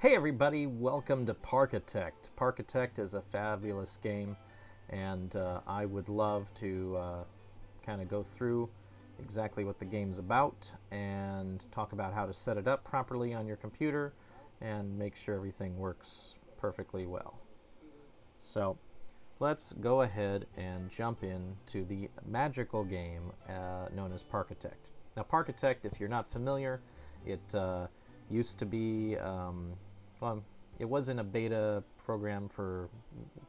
Hey everybody, welcome to Parkitect. Parkitect is a fabulous game, and I would love to kind of go through exactly what the game's about and talk about how to set it up properly on your computer and make sure everything works perfectly well. So let's go ahead and jump into the magical game known as Parkitect. Now Parkitect, if you're not familiar, it used to be well, it was in a beta program for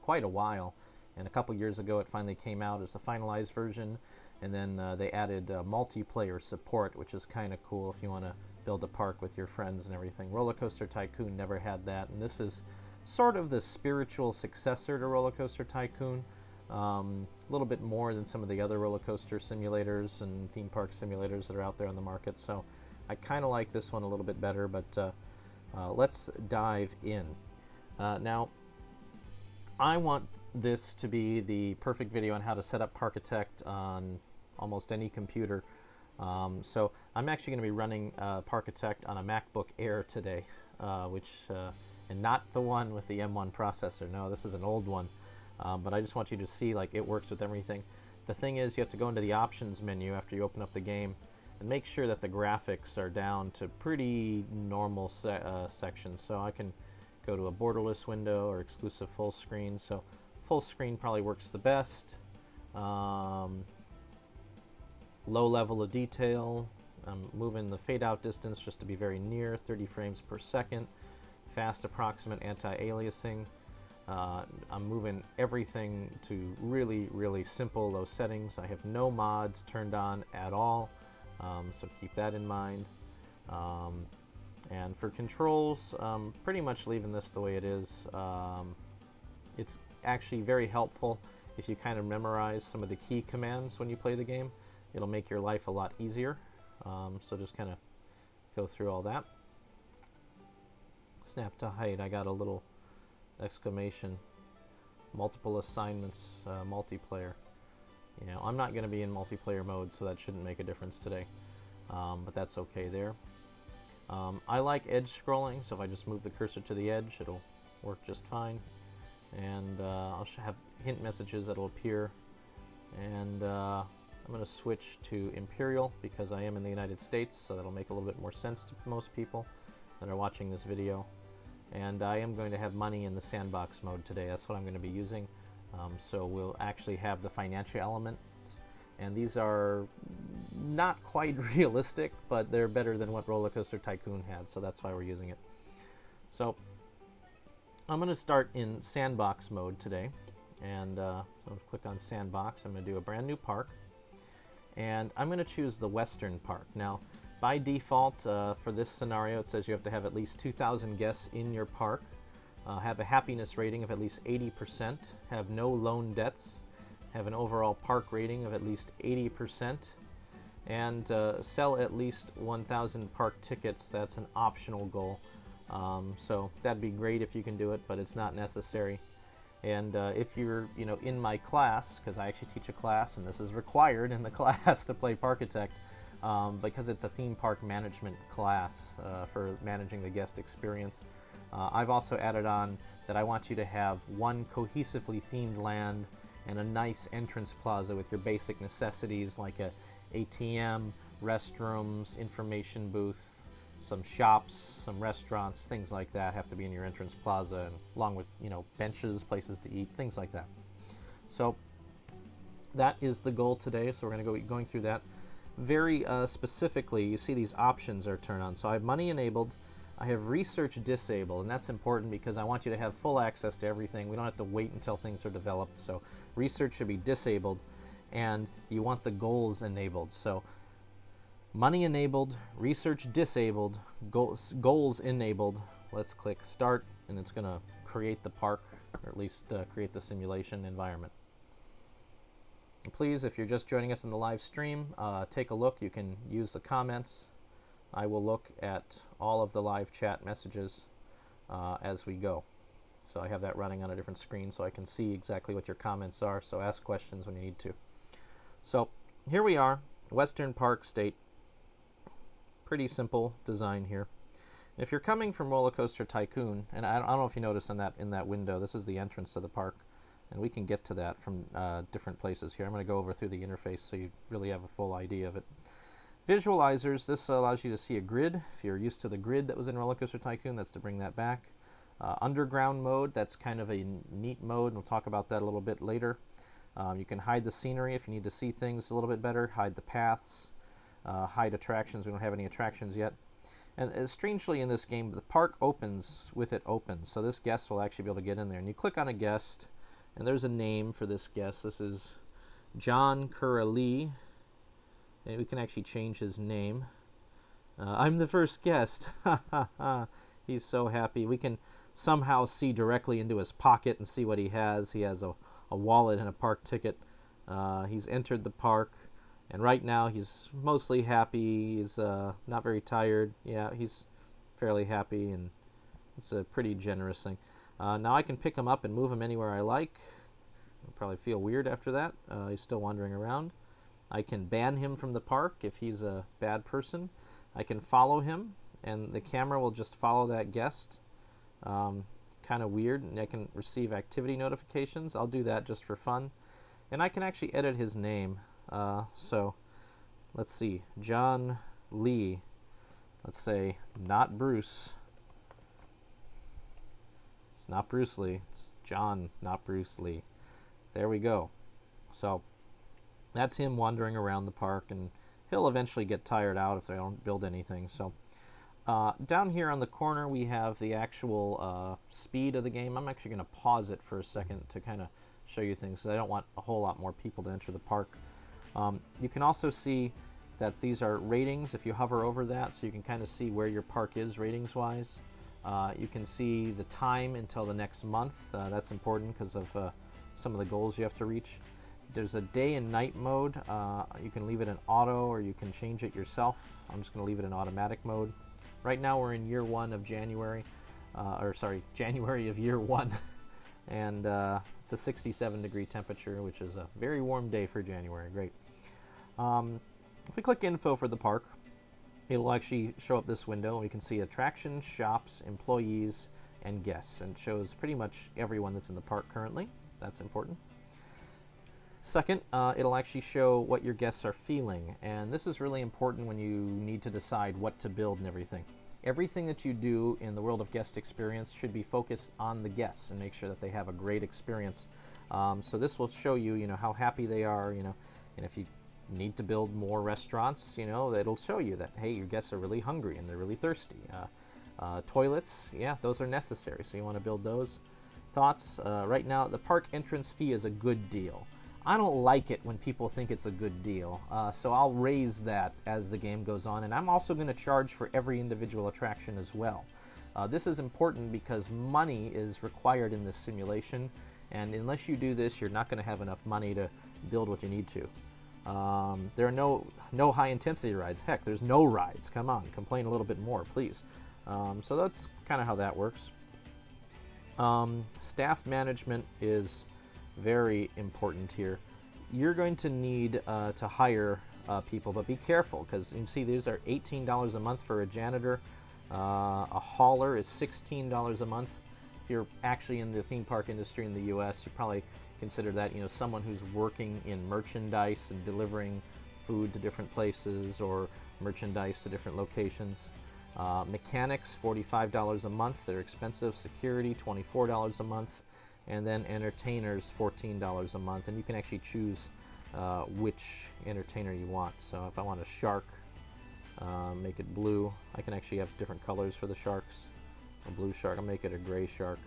quite a while, and a couple years ago it finally came out as a finalized version, and then they added multiplayer support, which is kind of cool if you want to build a park with your friends and everything. Roller Coaster Tycoon never had that, and this is sort of the spiritual successor to Roller Coaster Tycoon. A little bit more than some of the other roller coaster simulators and theme park simulators that are out there on the market, so I kind of like this one a little bit better, but let's dive in. Now, I want this to be the perfect video on how to set up Parkitect on almost any computer. So I'm actually going to be running Parkitect on a MacBook Air today, and not the one with the M1 processor. No, this is an old one. But I just want you to see like it works with everything. The thing is, you have to go into the options menu after you open up the game and make sure that the graphics are down to pretty normal sections. So I can go to a borderless window or exclusive full screen. So full screen probably works the best. Low level of detail. I'm moving the fade out distance just to be very near, 30 frames per second. Fast approximate anti-aliasing. I'm moving everything to really simple low settings. I have no mods turned on at all. So keep that in mind. And for controls, pretty much leaving this the way it is. It's actually very helpful if you kind of memorize some of the key commands when you play the game. It'll make your life a lot easier. So just kind of go through all that. Snap to height, I got a little exclamation. Multiple assignments, multiplayer. You know, I'm not going to be in multiplayer mode, so that shouldn't make a difference today, but that's okay there. I like edge scrolling, so if I just move the cursor to the edge, it'll work just fine. And I'll have hint messages that'll appear. And I'm going to switch to Imperial because I am in the United States, so that'll make a little bit more sense to most people that are watching this video. And I am going to have money in the sandbox mode today. That's what I'm going to be using. So we'll actually have the financial elements, and these are not quite realistic, but they're better than what Roller Coaster Tycoon had, so that's why we're using it. So I'm going to start in sandbox mode today, and so click on sandbox. I'm going to do a brand new park, and I'm going to choose the Western Park. Now, by default, for this scenario, it says you have to have at least 2,000 guests in your park. Have a happiness rating of at least 80%, have no loan debts, have an overall park rating of at least 80%, and sell at least 1,000 park tickets. That's an optional goal. So that'd be great if you can do it, but it's not necessary. And if you're in my class, because I actually teach a class, and this is required in the class to play Parkitect, because it's a theme park management class for managing the guest experience. I've also added on that I want you to have one cohesively themed land and a nice entrance plaza with your basic necessities like a ATM, restrooms, information booth, some shops, some restaurants, things like that have to be in your entrance plaza, and along with benches, places to eat, things like that. So that is the goal today, so we're going to go going through that. Very specifically, you see these options are turned on. So I have money enabled. I have research disabled, and that's important because I want you to have full access to everything. We don't have to wait until things are developed, so research should be disabled, and you want the goals enabled. So money enabled, research disabled, goals enabled. Let's click start, and it's going to create the park, or at least create the simulation environment. And please, if you're just joining us in the live stream, take a look. You can use the comments. I will look at all of the live chat messages as we go. So I have that running on a different screen so I can see exactly what your comments are, so ask questions when you need to. So here we are, Western Park State. Pretty simple design here. If you're coming from Roller Coaster Tycoon, and I don't know if you notice in that window, this is the entrance to the park, and we can get to that from different places here. I'm going to go over through the interface so you really have a full idea of it. Visualizers, this allows you to see a grid. If you're used to the grid that was in Roller Coaster Tycoon, that's to bring that back. Underground mode, that's kind of a neat mode, and we'll talk about that a little bit later. You can hide the scenery if you need to see things a little bit better, hide the paths, hide attractions. We don't have any attractions yet. And strangely in this game, the park opens with it open, so this guest will actually be able to get in there. And you click on a guest, and there's a name for this guest. This is John Curley, and we can actually change his name. I'm the first guest. He's so happy. We can somehow see directly into his pocket and see what he has. He has a wallet and a park ticket. He's entered the park, and right now he's mostly happy. He's not very tired. Yeah, he's fairly happy, and it's a pretty generous thing. Now I can pick him up and move him anywhere I like. He'll probably feel weird after that. He's still wandering around. I can ban him from the park if he's a bad person. I can follow him, and the camera will just follow that guest. Kind of weird, and I can receive activity notifications. I'll do that just for fun. And I can actually edit his name. So let's see, John Lee. Let's say not Bruce. It's not Bruce Lee. It's John, not Bruce Lee. There we go. So that's him wandering around the park, and he'll eventually get tired out if they don't build anything. So down here on the corner we have the actual speed of the game. I'm actually going to pause it for a second to kind of show you things, because I don't want a whole lot more people to enter the park. You can also see that these are ratings if you hover over that, so you can kind of see where your park is ratings wise. You can see the time until the next month. That's important because of some of the goals you have to reach. There's a day and night mode. You can leave it in auto, or you can change it yourself. I'm just going to leave it in automatic mode. Right now we're in year 1 of January, January of year 1. And it's a 67-degree temperature, which is a very warm day for January. Great. If we click info for the park, it'll actually show up this window. We can see attractions, shops, employees, and guests, and it shows pretty much everyone that's in the park currently. That's important. Second, it'll actually show what your guests are feeling, and this is really important when you need to decide what to build and everything. Everything that you do in the world of guest experience should be focused on the guests and make sure that they have a great experience. So this will show you, how happy they are, and if you need to build more restaurants, it'll show you that, hey, your guests are really hungry and they're really thirsty. Toilets, yeah, those are necessary, so you want to build those. Thoughts, right now the park entrance fee is a good deal. I don't like it when people think it's a good deal, so I'll raise that as the game goes on, and I'm also going to charge for every individual attraction as well. This is important because money is required in this simulation, and unless you do this, you're not going to have enough money to build what you need to. There are no high-intensity rides. Heck, there's no rides. Come on, complain a little bit more, please. So that's kind of how that works. Staff management is very important here. You're going to need to hire people, but be careful, because you can see these are $18 a month for a janitor. A hauler is $16 a month. If you're actually in the theme park industry in the US, you probably consider that someone who's working in merchandise and delivering food to different places or merchandise to different locations. Mechanics, $45 a month. They're expensive. Security, $24 a month. And then entertainers, $14 a month, and you can actually choose which entertainer you want. So if I want a shark, make it blue. I can actually have different colors for the sharks. A blue shark, I'll make it a gray shark,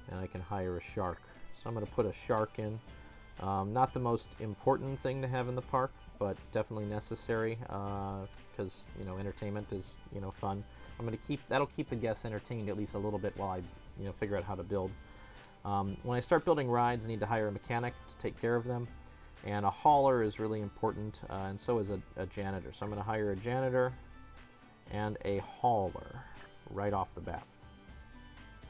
and I can hire a shark. So I'm going to put a shark in. Not the most important thing to have in the park, but definitely necessary because entertainment is fun. I'm going to that'll keep the guests entertained at least a little bit while I figure out how to build. When I start building rides, I need to hire a mechanic to take care of them, and a hauler is really important, and so is a janitor. So I'm going to hire a janitor and a hauler right off the bat.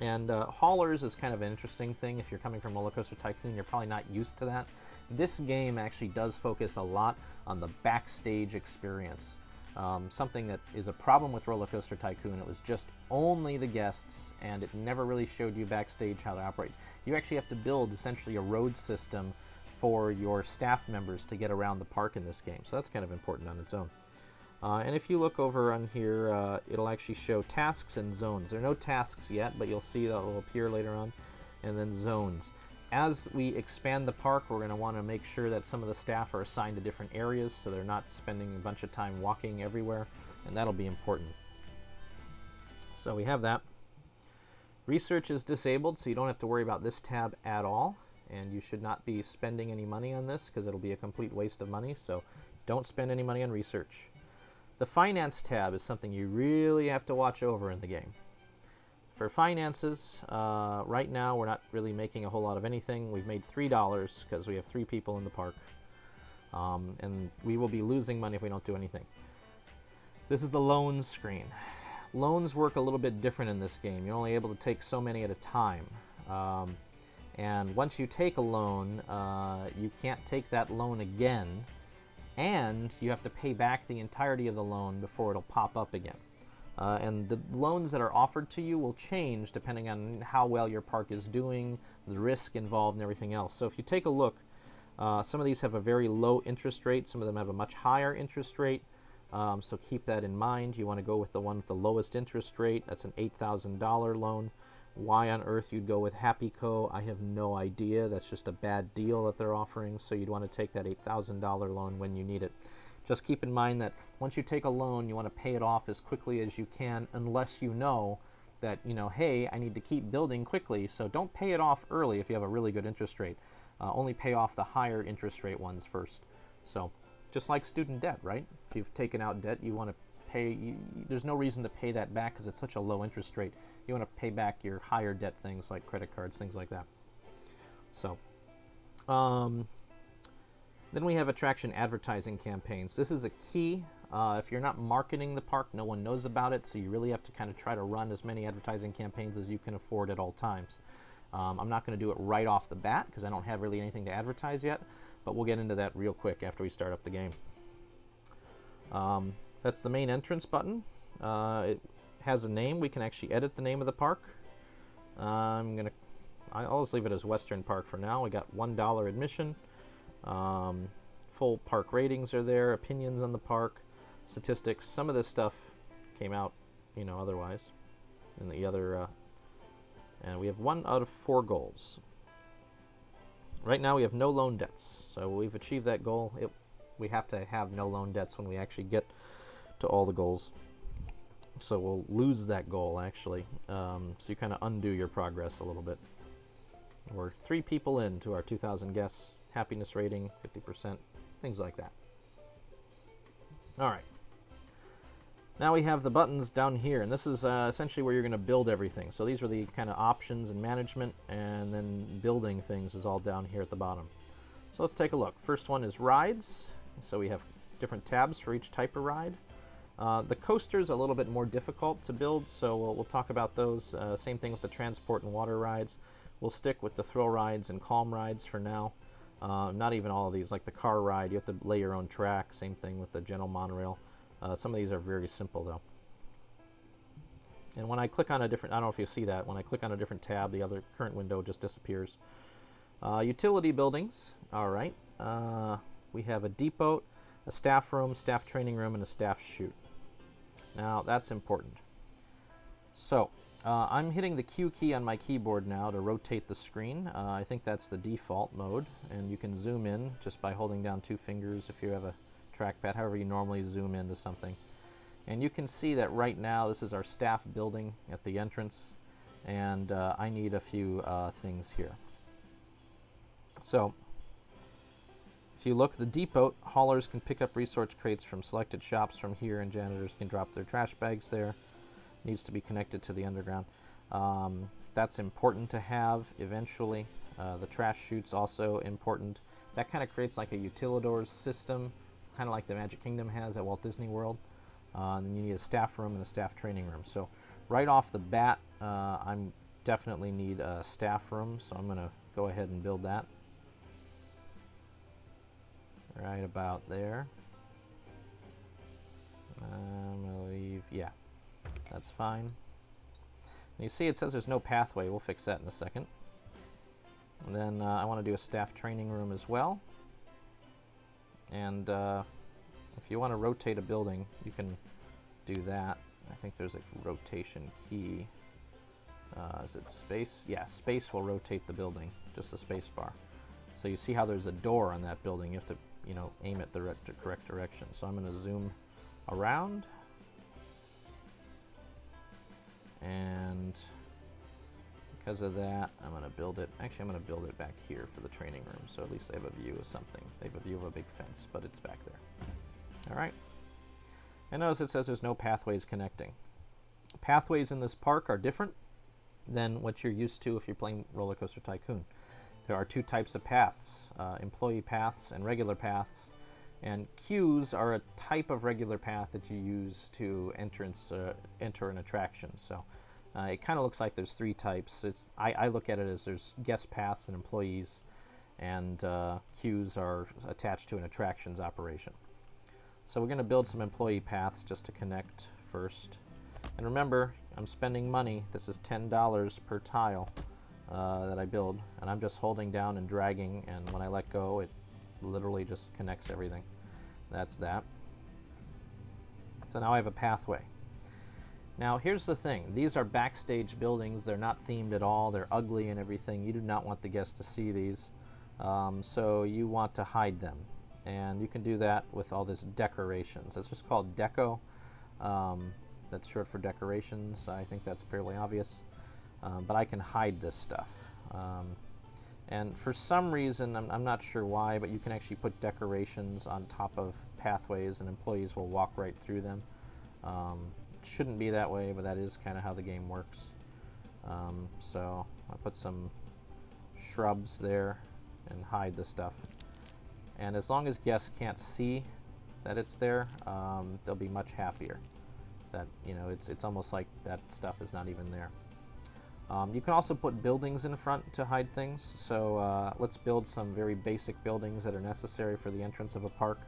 And haulers is kind of an interesting thing. If you're coming from Roller Coaster Tycoon, you're probably not used to that. This game actually does focus a lot on the backstage experience. Something that is a problem with Roller Coaster Tycoon. It was just only the guests, and it never really showed you backstage how to operate. You actually have to build essentially a road system for your staff members to get around the park in this game. So that's kind of important on its own. And if you look over on here, it'll actually show tasks and zones. There are no tasks yet, but you'll see that will appear later on. And then zones. As we expand the park, we're going to want to make sure that some of the staff are assigned to different areas so they're not spending a bunch of time walking everywhere, and that'll be important. So we have that. Research is disabled, so you don't have to worry about this tab at all, and you should not be spending any money on this because it'll be a complete waste of money, so don't spend any money on research. The finance tab is something you really have to watch over in the game. For finances, right now we're not really making a whole lot of anything. We've made $3 because we have 3 people in the park. And we will be losing money if we don't do anything. This is the loans screen. Loans work a little bit different in this game. You're only able to take so many at a time. And once you take a loan, you can't take that loan again. And you have to pay back the entirety of the loan before it'll pop up again. And the loans that are offered to you will change depending on how well your park is doing, the risk involved, and everything else. So if you take a look, some of these have a very low interest rate. Some of them have a much higher interest rate. So keep that in mind. You want to go with the one with the lowest interest rate. That's an $8,000 loan. Why on earth you'd go with HappyCo, I have no idea. That's just a bad deal that they're offering. So you'd want to take that $8,000 loan when you need it. Just keep in mind that once you take a loan, you want to pay it off as quickly as you can, unless you know that, hey, I need to keep building quickly, so don't pay it off early if you have a really good interest rate. Only pay off the higher interest rate ones first. So, just like student debt, right? If you've taken out debt, you want to pay, there's no reason to pay that back because it's such a low interest rate. You want to pay back your higher debt things like credit cards, things like that. So, then we have attraction advertising campaigns. This is a key. If you're not marketing the park, no one knows about it, so you really have to kind of try to run as many advertising campaigns as you can afford at all times. I'm not going to do it right off the bat because I don't have really anything to advertise yet, but we'll get into that real quick after we start up the game. That's the main entrance button. It has a name. We can actually edit the name of the park. I'll just leave it as Western Park for now. We got $1 admission. Full park ratings are there, opinions on the park, statistics. Some of this stuff came out, otherwise. And the other, and we have 1 out of 4 goals. Right now we have no loan debts, so we've achieved that goal. We have to have no loan debts when we actually get to all the goals. So we'll lose that goal, actually. So you kind of undo your progress a little bit. We're 3 people into our 2,000 guests. Happiness rating, 50%, things like that. All right. Now we have the buttons down here, and this is essentially where you're going to build everything. So these are the kind of options and management, and then building things is all down here at the bottom. So let's take a look. First one is rides. So we have different tabs for each type of ride. The coasters are a little bit more difficult to build, so we'll talk about those. Same thing with the transport and water rides. We'll stick with the thrill rides and calm rides for now. Not even all of these, like the car ride, you have to lay your own track. Same thing with the gentle monorail. Some of these are very simple though. And when I click on a different, I don't know if you see that, when I click on a different tab, the other current window just disappears. Utility buildings, all right. We have a depot, a staff room, staff training room, and a staff chute. Now that's important. So, I'm hitting the Q key on my keyboard now to rotate the screen. I think that's the default mode, and you can zoom in just by holding down 2 fingers if you have a trackpad, however you normally zoom into something. And you can see that right now this is our staff building at the entrance, and I need a few things here. So, if you look, the depot, haulers can pick up resource crates from selected shops from here, and janitors can drop their trash bags there. Needs to be connected to the underground. That's important to have eventually. The trash chute's also important. That kind of creates like a utilidors system, kind of like the Magic Kingdom has at Walt Disney World. And then you need a staff room and a staff training room. So right off the bat, I definitely need a staff room, so I'm going to go ahead and build that. Right about there. I'm going to leave, yeah, that's fine. And you see it says there's no pathway. We'll fix that in a second. And then I want to do a staff training room as well. And if you want to rotate a building, you can do that. I think there's a rotation key. Is it space? Yeah, space will rotate the building, just the space bar. So you see how there's a door on that building. You have to, you know, aim it the correct direction. So I'm going to zoom around. And because of that, I'm going to build it. Actually, I'm going to build it back here for the training room, so at least they have a view of something. They have a view of a big fence, but it's back there. All right. And notice it says there's no pathways connecting. Pathways in this park are different than what you're used to if you're playing Roller Coaster Tycoon. There are two types of paths, employee paths and regular paths. And queues are a type of regular path that you use to enter an attraction. So it kind of looks like there's three types. I look at it as there's guest paths and employees, and queues are attached to an attractions operation. So we're going to build some employee paths just to connect first. And remember, I'm spending money. This is $10 per tile that I build, and I'm just holding down and dragging, and when I let go, it literally just connects everything. That's that. So now I have a pathway. Now here's the thing. These are backstage buildings. They're not themed at all. They're ugly and everything. You do not want the guests to see these. So you want to hide them. And you can do that with all this decorations. It's just called Deco. That's short for decorations. I think that's fairly obvious. But I can hide this stuff. And for some reason, I'm not sure why, but you can actually put decorations on top of pathways and employees will walk right through them. It shouldn't be that way, but that is kind of how the game works. So I'll put some shrubs there and hide the stuff. And as long as guests can't see that it's there, they'll be much happier. That, you know, it's almost like that stuff is not even there. You can also put buildings in front to hide things. So let's build some very basic buildings that are necessary for the entrance of a park.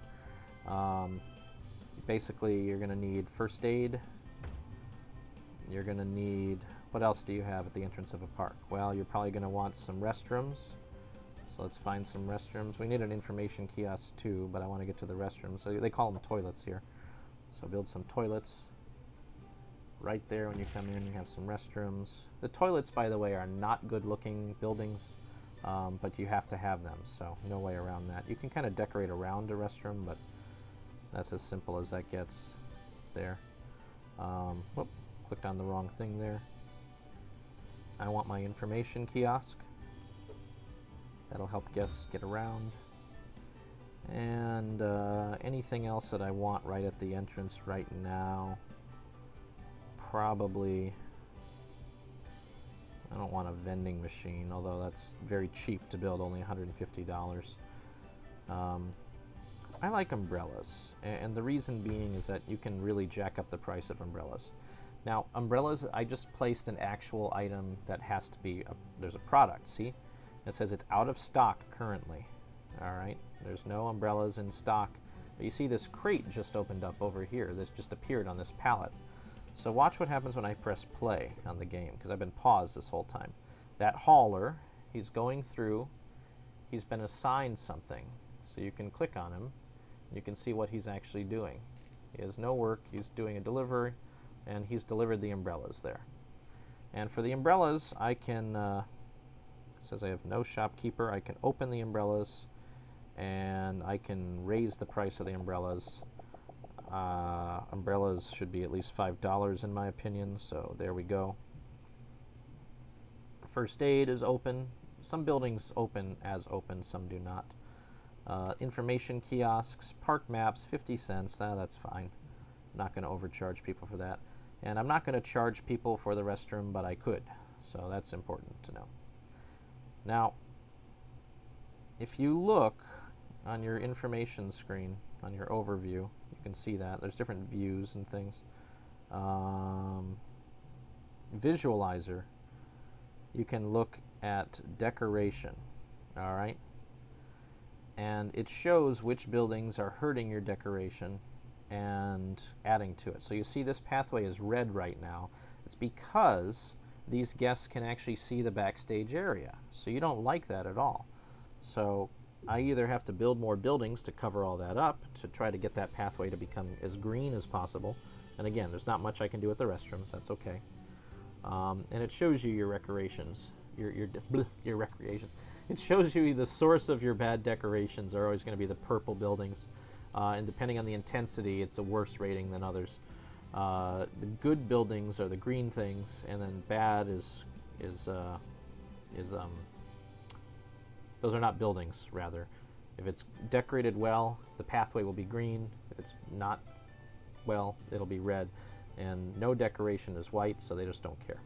Basically, you're going to need first aid. You're going to need, what else do you have at the entrance of a park? Well, you're probably going to want some restrooms. So let's find some restrooms. We need an information kiosk too, but I want to get to the restrooms. So they call them toilets here. So build some toilets. Right there when you come in, you have some restrooms. The toilets, by the way, are not good looking buildings, but you have to have them, so no way around that. You can kind of decorate around a restroom, but that's as simple as that gets there. Whoop, clicked on the wrong thing there. I want my information kiosk. That'll help guests get around. And anything else that I want right at the entrance right now. Probably, I don't want a vending machine, although that's very cheap to build, only $150. I like umbrellas, and the reason being is that you can really jack up the price of umbrellas. Now, umbrellas, I just placed an actual item that has to be, there's a product, see? It says it's out of stock currently, all right? There's no umbrellas in stock. But you see this crate just opened up over here. This just appeared on this pallet. So watch what happens when I press play on the game, because I've been paused this whole time. That hauler, he's going through, he's been assigned something. So you can click on him, and you can see what he's actually doing. He has no work, he's doing a delivery, and he's delivered the umbrellas there. And for the umbrellas, I can, it says I have no shopkeeper, I can open the umbrellas, and I can raise the price of the umbrellas. Umbrellas should be at least $5 in my opinion, so there we go. First aid is open. Some buildings open as open, some do not. Information kiosks, park maps, 50 cents, that's fine. I'm not going to overcharge people for that. And I'm not going to charge people for the restroom, but I could, so that's important to know. Now, if you look on your information screen, on your overview, you can see that. There's different views and things. Visualizer, you can look at decoration, all right? And it shows which buildings are hurting your decoration and adding to it. So you see this pathway is red right now. It's because these guests can actually see the backstage area. So you don't like that at all. So I either have to build more buildings to cover all that up to try to get that pathway to become as green as possible. And again, there's not much I can do with the restrooms. That's okay. And it shows you your recreations. Your recreations. It shows you the source of your bad decorations are always going to be the purple buildings. And depending on the intensity, it's a worse rating than others. The good buildings are the green things, and then bad is those are not buildings, rather. If it's decorated well, the pathway will be green. If it's not well, it'll be red. And no decoration is white, so they just don't care.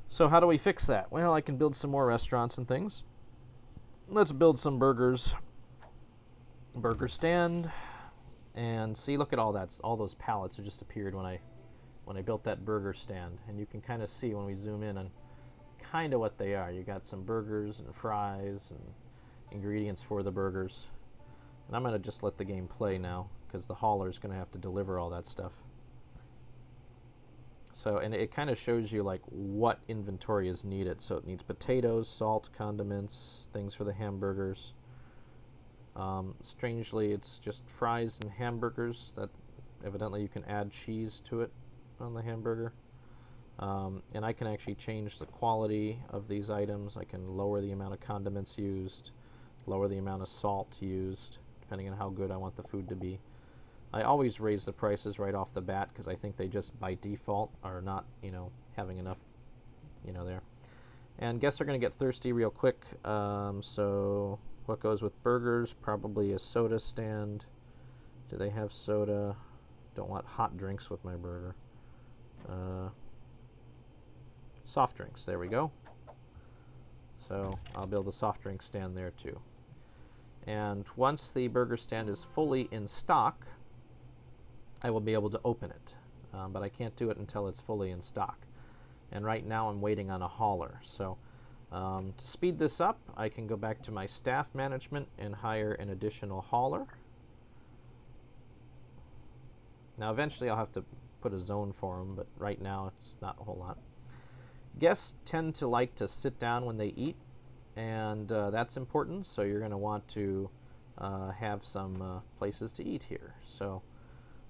So how do we fix that? Well, I can build some more restaurants and things. Let's build some burgers. Burger stand. And see, look at all that. All those pallets that just appeared when I built that burger stand. And you can kind of see when we zoom in on kind of what they are. You got some burgers and fries and ingredients for the burgers. And I'm going to just let the game play now, because the hauler is going to have to deliver all that stuff. So, and it kind of shows you like what inventory is needed. So it needs potatoes, salt, condiments, things for the hamburgers. Strangely, it's just fries and hamburgers that evidently you can add cheese to it on the hamburger. And I can actually change the quality of these items. I can lower the amount of condiments used, lower the amount of salt used, depending on how good I want the food to be. I always raise the prices right off the bat because I think they just by default are not, having enough, there. And guests are going to get thirsty real quick. So what goes with burgers? Probably a soda stand. Do they have soda? Don't want hot drinks with my burger. Soft drinks, there we go. So I'll build a soft drink stand there too. And once the burger stand is fully in stock, I will be able to open it. But I can't do it until it's fully in stock. And right now I'm waiting on a hauler. So to speed this up, I can go back to my staff management and hire an additional hauler. Now eventually I'll have to put a zone for them, but right now it's not a whole lot. Guests tend to like to sit down when they eat, and that's important, so you're going to want to have some places to eat here. So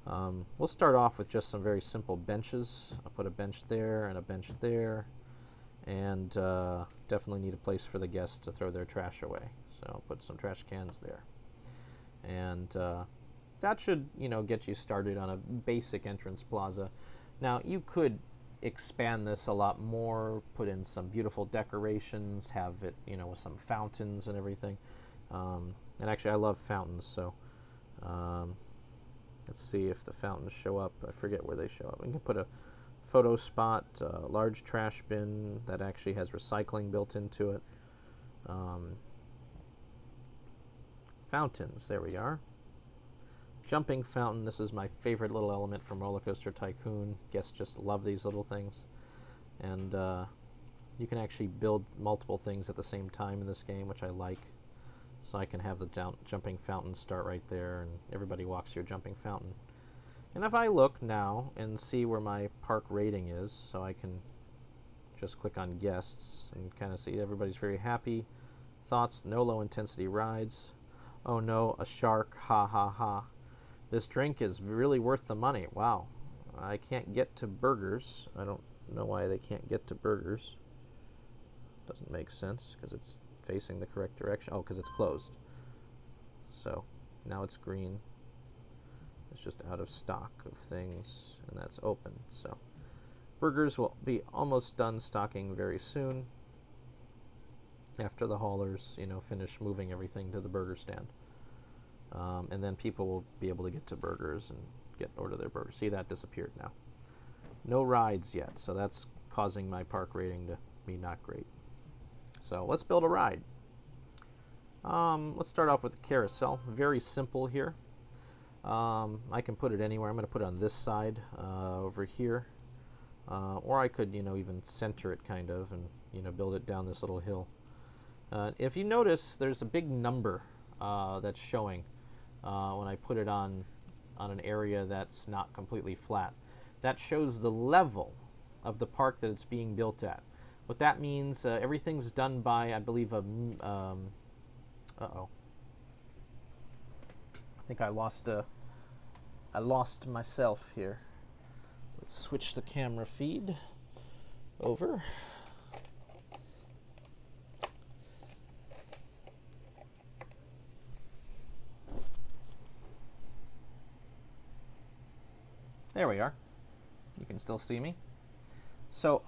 we'll start off with just some very simple benches. I'll put a bench there and a bench there, and definitely need a place for the guests to throw their trash away. So I'll put some trash cans there. And that should, get you started on a basic entrance plaza. Now, you could expand this a lot more, put in some beautiful decorations, have it, with some fountains and everything. And actually, I love fountains, so let's see if the fountains show up. I forget where they show up. We can put a photo spot, a large trash bin that actually has recycling built into it. Fountains, there we are. Jumping fountain, this is my favorite little element from Roller Coaster Tycoon. Guests just love these little things. And you can actually build multiple things at the same time in this game, which I like. So I can have the jumping fountain start right there, and everybody walks through a jumping fountain. And if I look now and see where my park rating is, so I can just click on guests and kind of see everybody's very happy. Thoughts, no low intensity rides. Oh no, a shark, ha ha ha. This drink is really worth the money. Wow. I can't get to burgers. I don't know why they can't get to burgers. Doesn't make sense because it's facing the correct direction. Oh, because it's closed. So now it's green. It's just out of stock of things, and that's open. So burgers will be almost done stocking very soon after the haulers, finish moving everything to the burger stand. And then people will be able to get to burgers and order their burgers. See, that disappeared now. No rides yet, so that's causing my park rating to be not great. So let's build a ride. Let's start off with the carousel. Very simple here. I can put it anywhere. I'm going to put it on this side over here. Or I could, even center it kind of and, build it down this little hill. If you notice, there's a big number that's showing when I put it on an area that's not completely flat. That shows the level of the park that it's being built at. What that means, everything's done by, I believe, uh-oh. I think I lost myself here. Let's switch the camera feed over. There we are. You can still see me. So,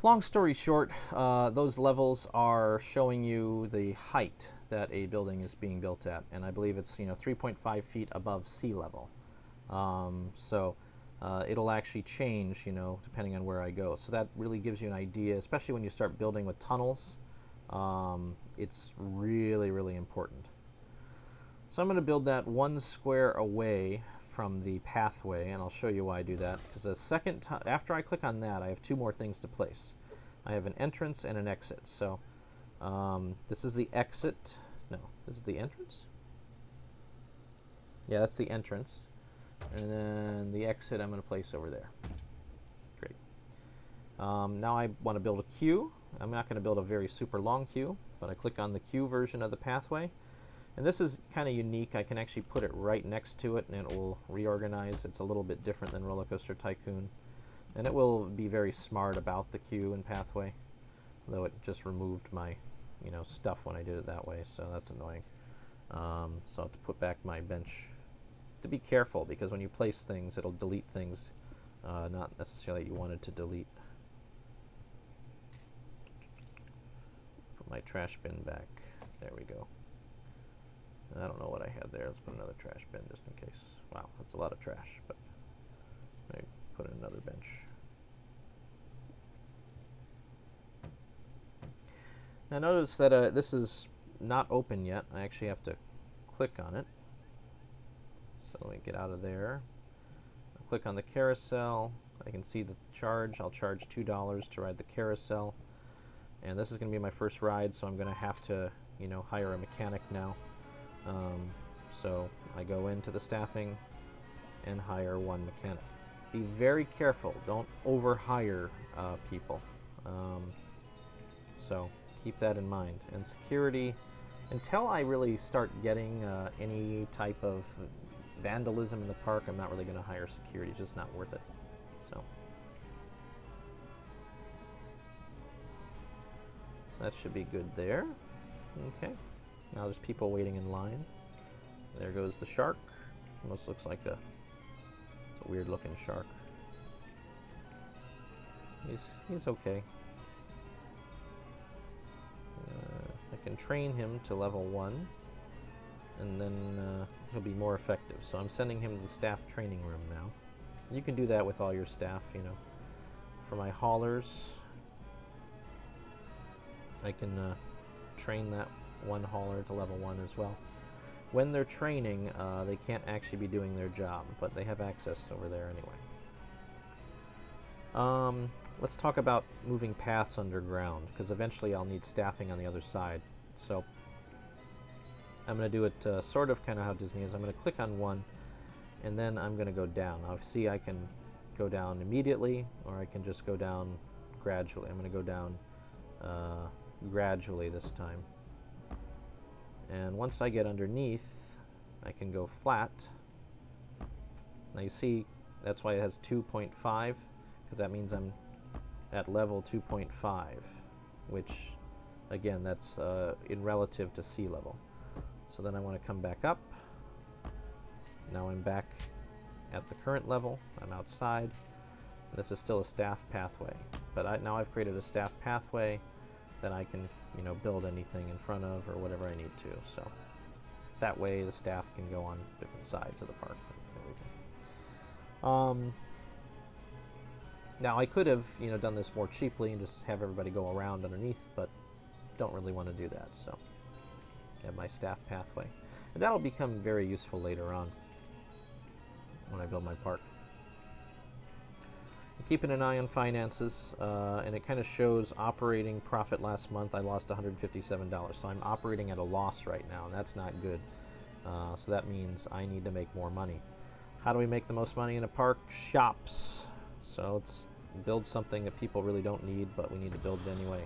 long story short, those levels are showing you the height that a building is being built at, and I believe it's 3.5 feet above sea level. It'll actually change, depending on where I go. So that really gives you an idea, especially when you start building with tunnels. It's really, really important. So I'm going to build that 1 square away from the pathway, and I'll show you why I do that. Because the second time, after I click on that, I have 2 more things to place. I have an entrance and an exit. So this is the exit. No, this is the entrance? Yeah, that's the entrance. And then the exit I'm going to place over there. Great. Now I want to build a queue. I'm not going to build a very super long queue, but I click on the queue version of the pathway. And this is kind of unique. I can actually put it right next to it, and it will reorganize. It's a little bit different than Roller Coaster Tycoon. And it will be very smart about the queue and pathway, though it just removed my stuff when I did it that way, so that's annoying. So I'll have to put back my bench. To be careful, because when you place things, it'll delete things not necessarily you wanted to delete. Put my trash bin back. There we go. I don't know what I had there. Let's put another trash bin just in case. Wow, that's a lot of trash, but maybe put in another bench. Now notice that this is not open yet. I actually have to click on it. So let me get out of there. I'll click on the carousel. I can see the charge. I'll charge $2 to ride the carousel. And this is going to be my first ride, so I'm going to have to, hire a mechanic now. So I go into the staffing and hire 1 mechanic. Be very careful. Don't overhire people. So keep that in mind. And security, until I really start getting any type of vandalism in the park, I'm not really going to hire security. It's just not worth it. So that should be good there. Okay. Now there's people waiting in line. There goes the shark. Almost looks like it's a weird looking shark. He's okay. I can train him to level 1, and then he'll be more effective. So I'm sending him to the staff training room now. You can do that with all your staff, For my haulers, I can train that 1 hauler to level 1 as well. When they're training, they can't actually be doing their job, but they have access over there anyway. Let's talk about moving paths underground, because eventually I'll need staffing on the other side. So I'm going to do it sort of kind of how Disney is. I'm going to click on 1, and then I'm going to go down. Now, see, I can go down immediately, or I can just go down gradually. I'm going to go down gradually this time. And once I get underneath, I can go flat. Now you see, that's why it has 2.5, because that means I'm at level 2.5, which, again, that's in relative to sea level. So then I want to come back up. Now I'm back at the current level. I'm outside. This is still a staff pathway, but now I've created a staff pathway that I can, build anything in front of or whatever I need to. So that way the staff can go on different sides of the park and everything. Now I could have, done this more cheaply and just have everybody go around underneath, but don't really want to do that. So I have my staff pathway, and that'll become very useful later on when I build my park. Keeping an eye on finances, and it kind of shows operating profit last month. I lost $157, so I'm operating at a loss right now, and that's not good. So that means I need to make more money. How do we make the most money in a park? Shops. So let's build something that people really don't need, but we need to build it anyway.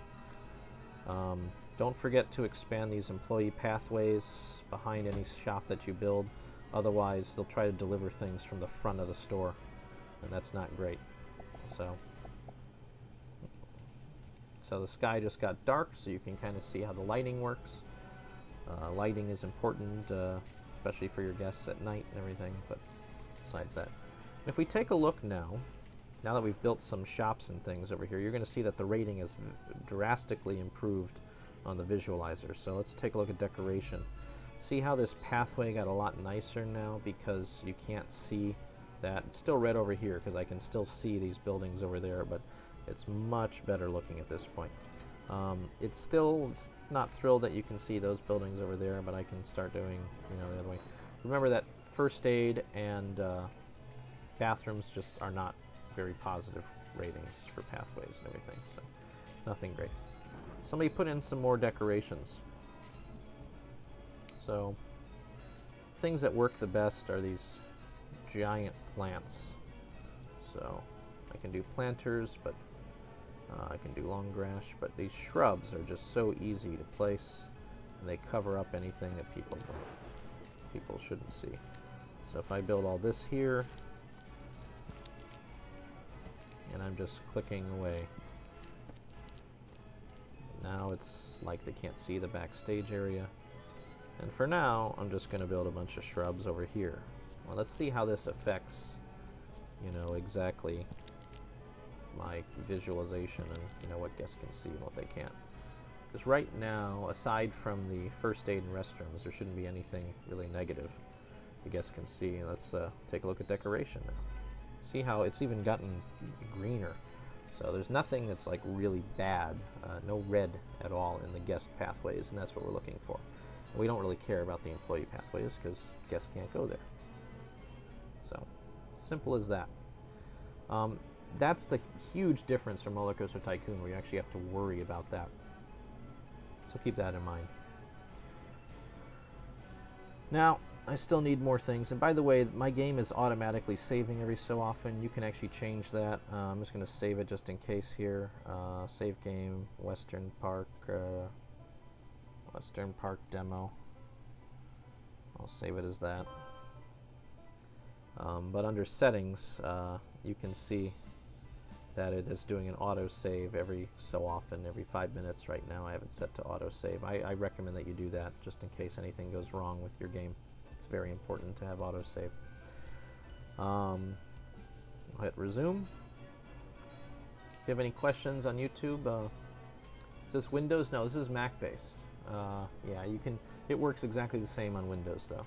Don't forget to expand these employee pathways behind any shop that you build. Otherwise, they'll try to deliver things from the front of the store, and that's not great. So the sky just got dark, so you can kind of see how the lighting works. Lighting is important, especially for your guests at night and everything, but besides that. If we take a look now that we've built some shops and things over here, you're going to see that the rating is drastically improved on the visualizer. So let's take a look at decoration. See how this pathway got a lot nicer now because you can't see that. It's still red over here because I can still see these buildings over there, but it's much better looking at this point. It's still not thrilled that you can see those buildings over there, but I can start doing, the other way. Remember that first aid and bathrooms just are not very positive ratings for pathways and everything, so nothing great. Somebody put in some more decorations. So things that work the best are these giant plants. So I can do planters, but I can do long grass, but these shrubs are just so easy to place, and they cover up anything that people shouldn't see. So if I build all this here, and I'm just clicking away, now it's like they can't see the backstage area. And for now, I'm just going to build a bunch of shrubs over here. Well, let's see how this affects, exactly my visualization and, what guests can see and what they can't. Because right now, aside from the first aid and restrooms, there shouldn't be anything really negative the guests can see. And let's take a look at decoration now. See how it's even gotten greener. So there's nothing that's like really bad, no red at all in the guest pathways, and that's what we're looking for. And we don't really care about the employee pathways because guests can't go there. So simple as that. That's the huge difference from Roller Coaster Tycoon, where you actually have to worry about that. So keep that in mind. Now, I still need more things. And by the way, my game is automatically saving every so often. You can actually change that. I'm just going to save it just in case here. Save game, Western Park demo. I'll save it as that. But under settings, you can see that it is doing an autosave every so often, every 5 minutes right now. I have it set to autosave. I recommend that you do that just in case anything goes wrong with your game. It's very important to have autosave. I'll hit resume. If you have any questions on YouTube, is this Windows? No, this is Mac based. Yeah, you can. It works exactly the same on Windows though.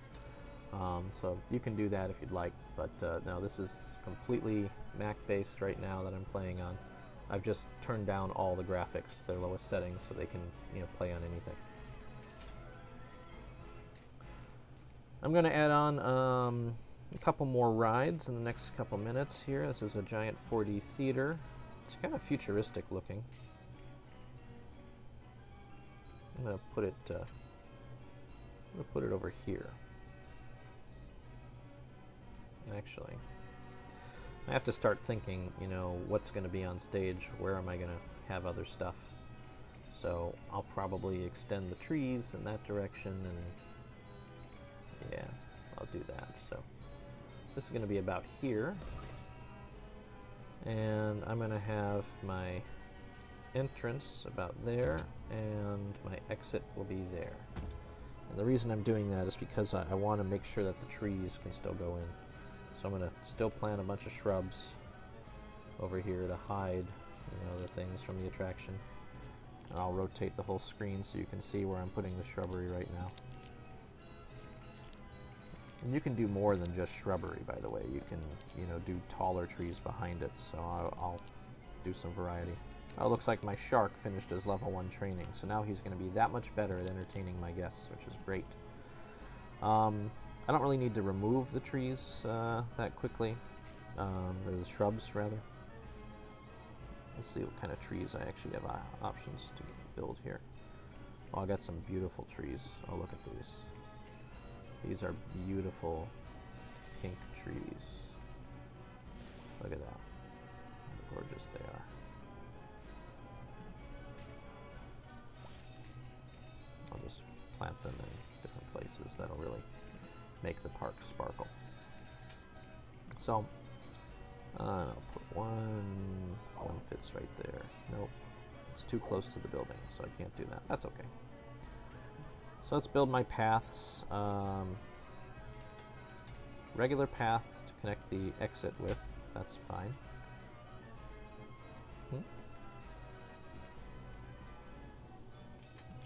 So you can do that if you'd like, but no, this is completely Mac-based right now that I'm playing on. I've just turned down all the graphics to their lowest settings so they can, play on anything. I'm going to add on a couple more rides in the next couple minutes here. This is a giant 4D theater. It's kind of futuristic looking. I'm going to put it over here. Actually, I have to start thinking, what's going to be on stage, where am I going to have other stuff. So I'll probably extend the trees in that direction, and yeah, I'll do that. So this is going to be about here, and I'm going to have my entrance about there, and my exit will be there. And the reason I'm doing that is because I want to make sure that the trees can still go in. So I'm going to still plant a bunch of shrubs over here to hide, the things from the attraction. And I'll rotate the whole screen so you can see where I'm putting the shrubbery right now. And you can do more than just shrubbery, by the way. You can, do taller trees behind it. So I'll do some variety. Oh, it looks like my shark finished his level 1 training. So now he's going to be that much better at entertaining my guests, which is great. I don't really need to remove the trees that quickly, or the shrubs rather. Let's see what kind of trees I actually have options to build here. Oh, I got some beautiful trees. Oh, look at these. These are beautiful pink trees. Look at that. How gorgeous they are. I'll just plant them in different places. That'll really make the park sparkle. So, I'll put one fits right there. Nope, it's too close to the building, so I can't do that. That's okay. So let's build my paths. Regular path to connect the exit with, that's fine.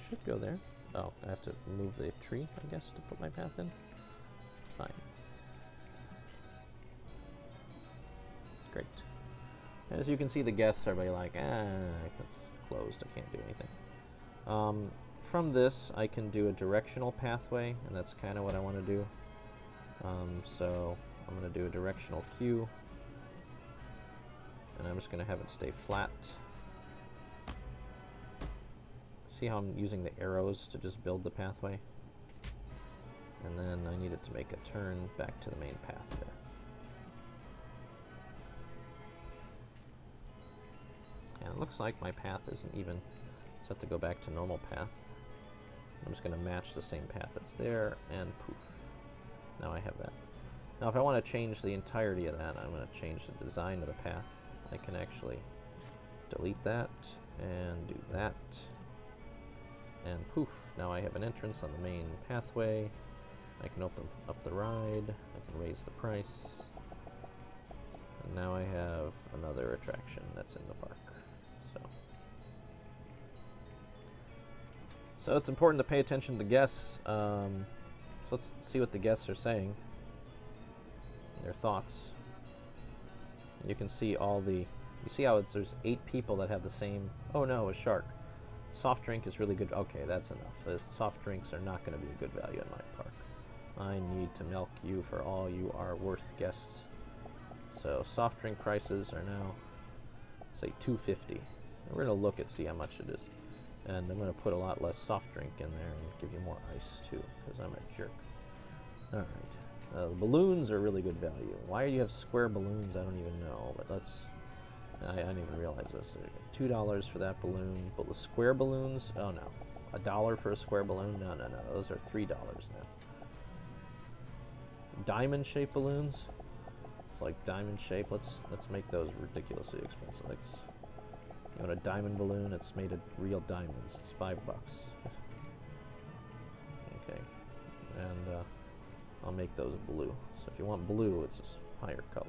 Should go there. Oh, I have to move the tree, I guess, to put my path in. Fine. Great. As you can see, the guests are like, that's closed, I can't do anything. From this, I can do a directional pathway, and that's kind of what I want to do. So I'm going to do a directional queue, and I'm just going to have it stay flat. See how I'm using the arrows to just build the pathway? And then I need it to make a turn back to the main path there. And it looks like my path isn't even set to go back to normal path. I'm just going to match the same path that's there, and poof. Now I have that. Now if I want to change the entirety of that, I'm going to change the design of the path. I can actually delete that, and do that. And poof, now I have an entrance on the main pathway. I can open up the ride, I can raise the price, and now I have another attraction that's in the park. So it's important to pay attention to the guests. So let's see what the guests are saying, their thoughts. And you can see all the, you see how there's 8 people that have the same, oh no, a shark. Soft drink is really good. Okay, that's enough. The soft drinks are not going to be a good value in my park. I need to milk you for all you are worth, guests. So soft drink prices are now, say, $2.50. We're going to look and see how much it is. And I'm going to put a lot less soft drink in there and give you more ice too, because I'm a jerk. Alright. The balloons are really good value. Why do you have square balloons? I don't even know, but let's... I didn't even realize this. $2 for that balloon. But the square balloons? Oh no. $1 for a square balloon? No, no, no. Those are $3 now. Diamond-shaped balloons? It's like diamond shape. Let's make those ridiculously expensive. Like, you want a diamond balloon? It's made of real diamonds. It's $5. Okay. And I'll make those blue. So if you want blue, it's a higher color.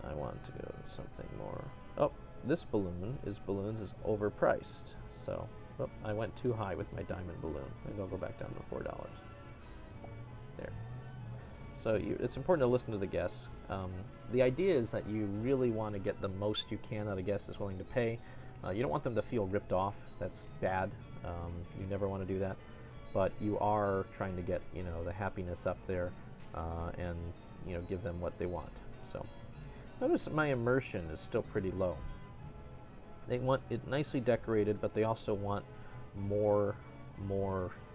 I want to go something more. Oh, this balloon is overpriced. So I went too high with my diamond balloon. Maybe I'll go back down to $4. There. So it's important to listen to the guests. The idea is that you really want to get the most you can out of guests is willing to pay. You don't want them to feel ripped off. That's bad. You never want to do that. But you are trying to get the happiness up there and give them what they want. So notice that my immersion is still pretty low. They want it nicely decorated, but they also want more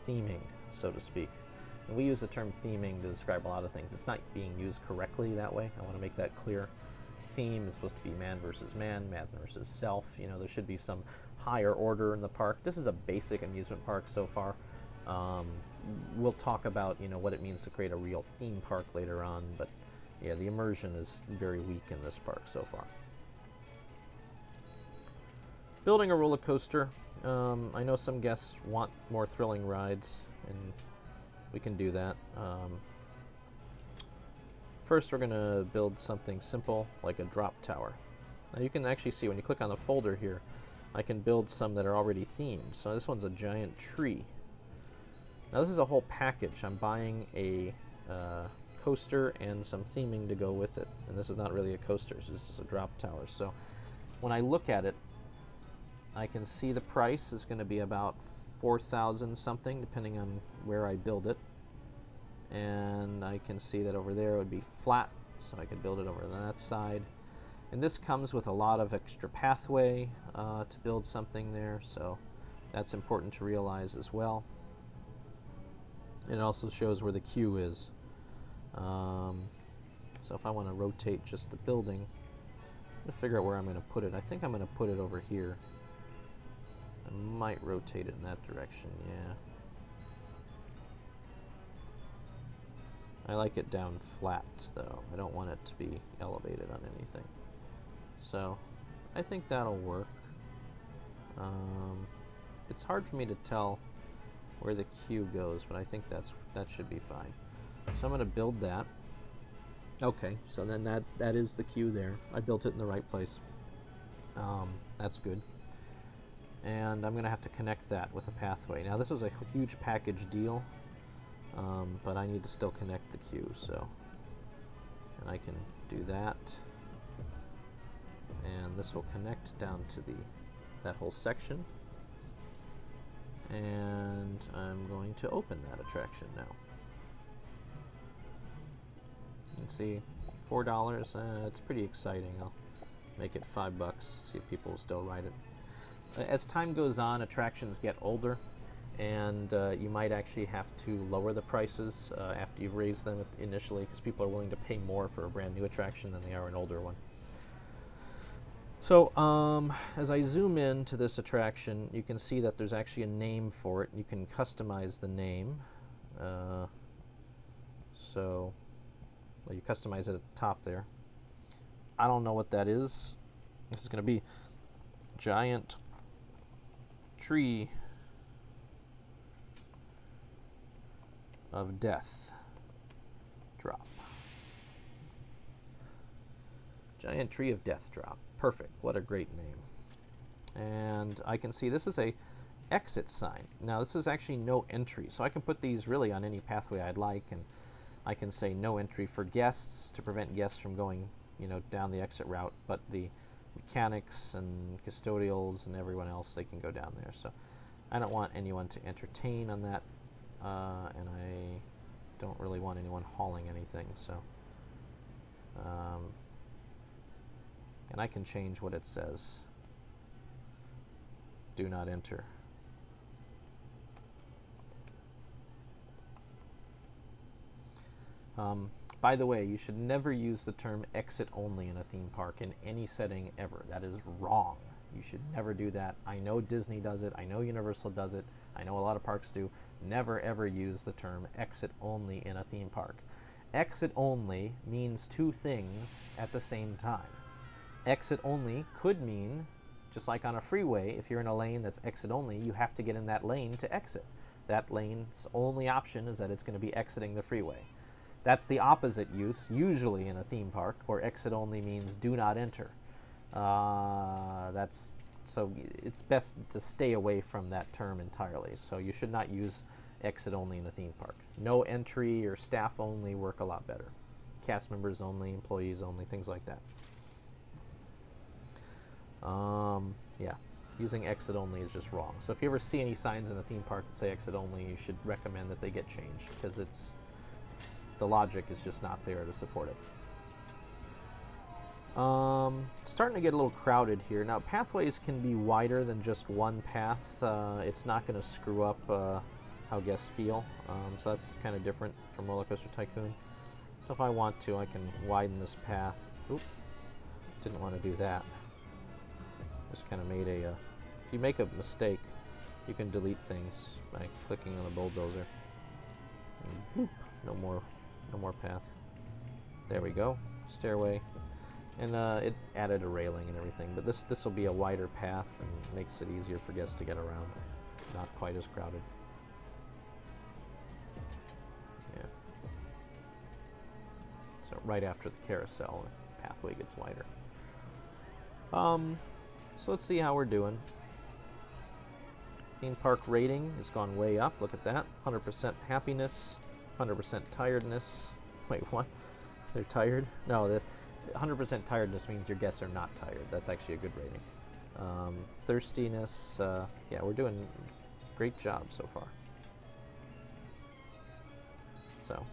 theming, so to speak. And we use the term theming to describe a lot of things. It's not being used correctly that way. I want to make that clear. Theme is supposed to be man versus man versus self. There should be some higher order in the park. This is a basic amusement park so far. We'll talk about what it means to create a real theme park later on, but yeah, the immersion is very weak in this park so far. Building a roller coaster. I know some guests want more thrilling rides, and we can do that. First, we're going to build something simple, like a drop tower. Now you can actually see when you click on the folder here, I can build some that are already themed. So this one's a giant tree. Now this is a whole package. I'm buying a coaster and some theming to go with it. And this is not really a coaster, this is just a drop tower. So when I look at it, I can see the price is going to be about 4,000 something, depending on where I build it. And I can see that over there it would be flat, so I could build it over on that side. And this comes with a lot of extra pathway to build something there, so that's important to realize as well. It also shows where the queue is. So if I want to rotate just the building, I'm going to figure out where I'm going to put it. I think I'm going to put it over here. I might rotate it in that direction, yeah. I like it down flat, though. I don't want it to be elevated on anything. So I think that'll work. It's hard for me to tell where the queue goes, but I think that should be fine. So I'm going to build that. Okay, so then that is the queue there. I built it in the right place. That's good. And I'm going to have to connect that with a pathway. Now this is a huge package deal, but I need to still connect the queue, so. And I can do that. And this will connect down to that whole section. And I'm going to open that attraction now. You can see $4. It's pretty exciting. I'll make it $5. See if people will still ride it. As time goes on, attractions get older, and you might actually have to lower the prices after you've raised them initially, because people are willing to pay more for a brand new attraction than they are an older one. So as I zoom in to this attraction, you can see that there's actually a name for it. You can customize the name. So you customize it at the top there. I don't know what that is. This is going to be Giant Tree of Death Drop. Giant Tree of Death Drop. Perfect. What a great name. And I can see this is a exit sign. Now this is actually no entry, so I can put these really on any pathway I'd like, and I can say no entry for guests to prevent guests from going, down the exit route, but the mechanics and custodials and everyone else, they can go down there. So I don't want anyone to entertain on that, and I don't really want anyone hauling anything, so and I can change what it says. Do not enter. By the way, you should never use the term exit only in a theme park in any setting ever. That is wrong. You should never do that. I know Disney does it. I know Universal does it. I know a lot of parks do. Never ever use the term exit only in a theme park. Exit only means two things at the same time. Exit only could mean, just like on a freeway, if you're in a lane that's exit only, you have to get in that lane to exit. That lane's only option is that it's going to be exiting the freeway. That's the opposite use, usually in a theme park, where exit only means do not enter. So it's best to stay away from that term entirely. So you should not use exit only in a theme park. No entry or staff only work a lot better. Cast members only, employees only, things like that. Yeah, using exit only is just wrong. So if you ever see any signs in the theme park that say exit only, you should recommend that they get changed, because the logic is just not there to support it. Starting to get a little crowded here. Now, pathways can be wider than just one path. It's not going to screw up how guests feel. So that's kind of different from Roller Coaster Tycoon. So if I want to, I can widen this path. Oop, didn't want to do that. Just kind of made a... if you make a mistake, you can delete things by clicking on the bulldozer. And boop, no more path. There we go. Stairway. And it added a railing and everything, but this will be a wider path and makes it easier for guests to get around. Not quite as crowded. Yeah. So right after the carousel, the pathway gets wider. So let's see how we're doing. Theme park rating has gone way up. Look at that. 100% happiness, 100% tiredness. Wait, what? They're tired? No, the 100% tiredness means your guests are not tired. That's actually a good rating. Thirstiness, yeah, we're doing a great job so far. So.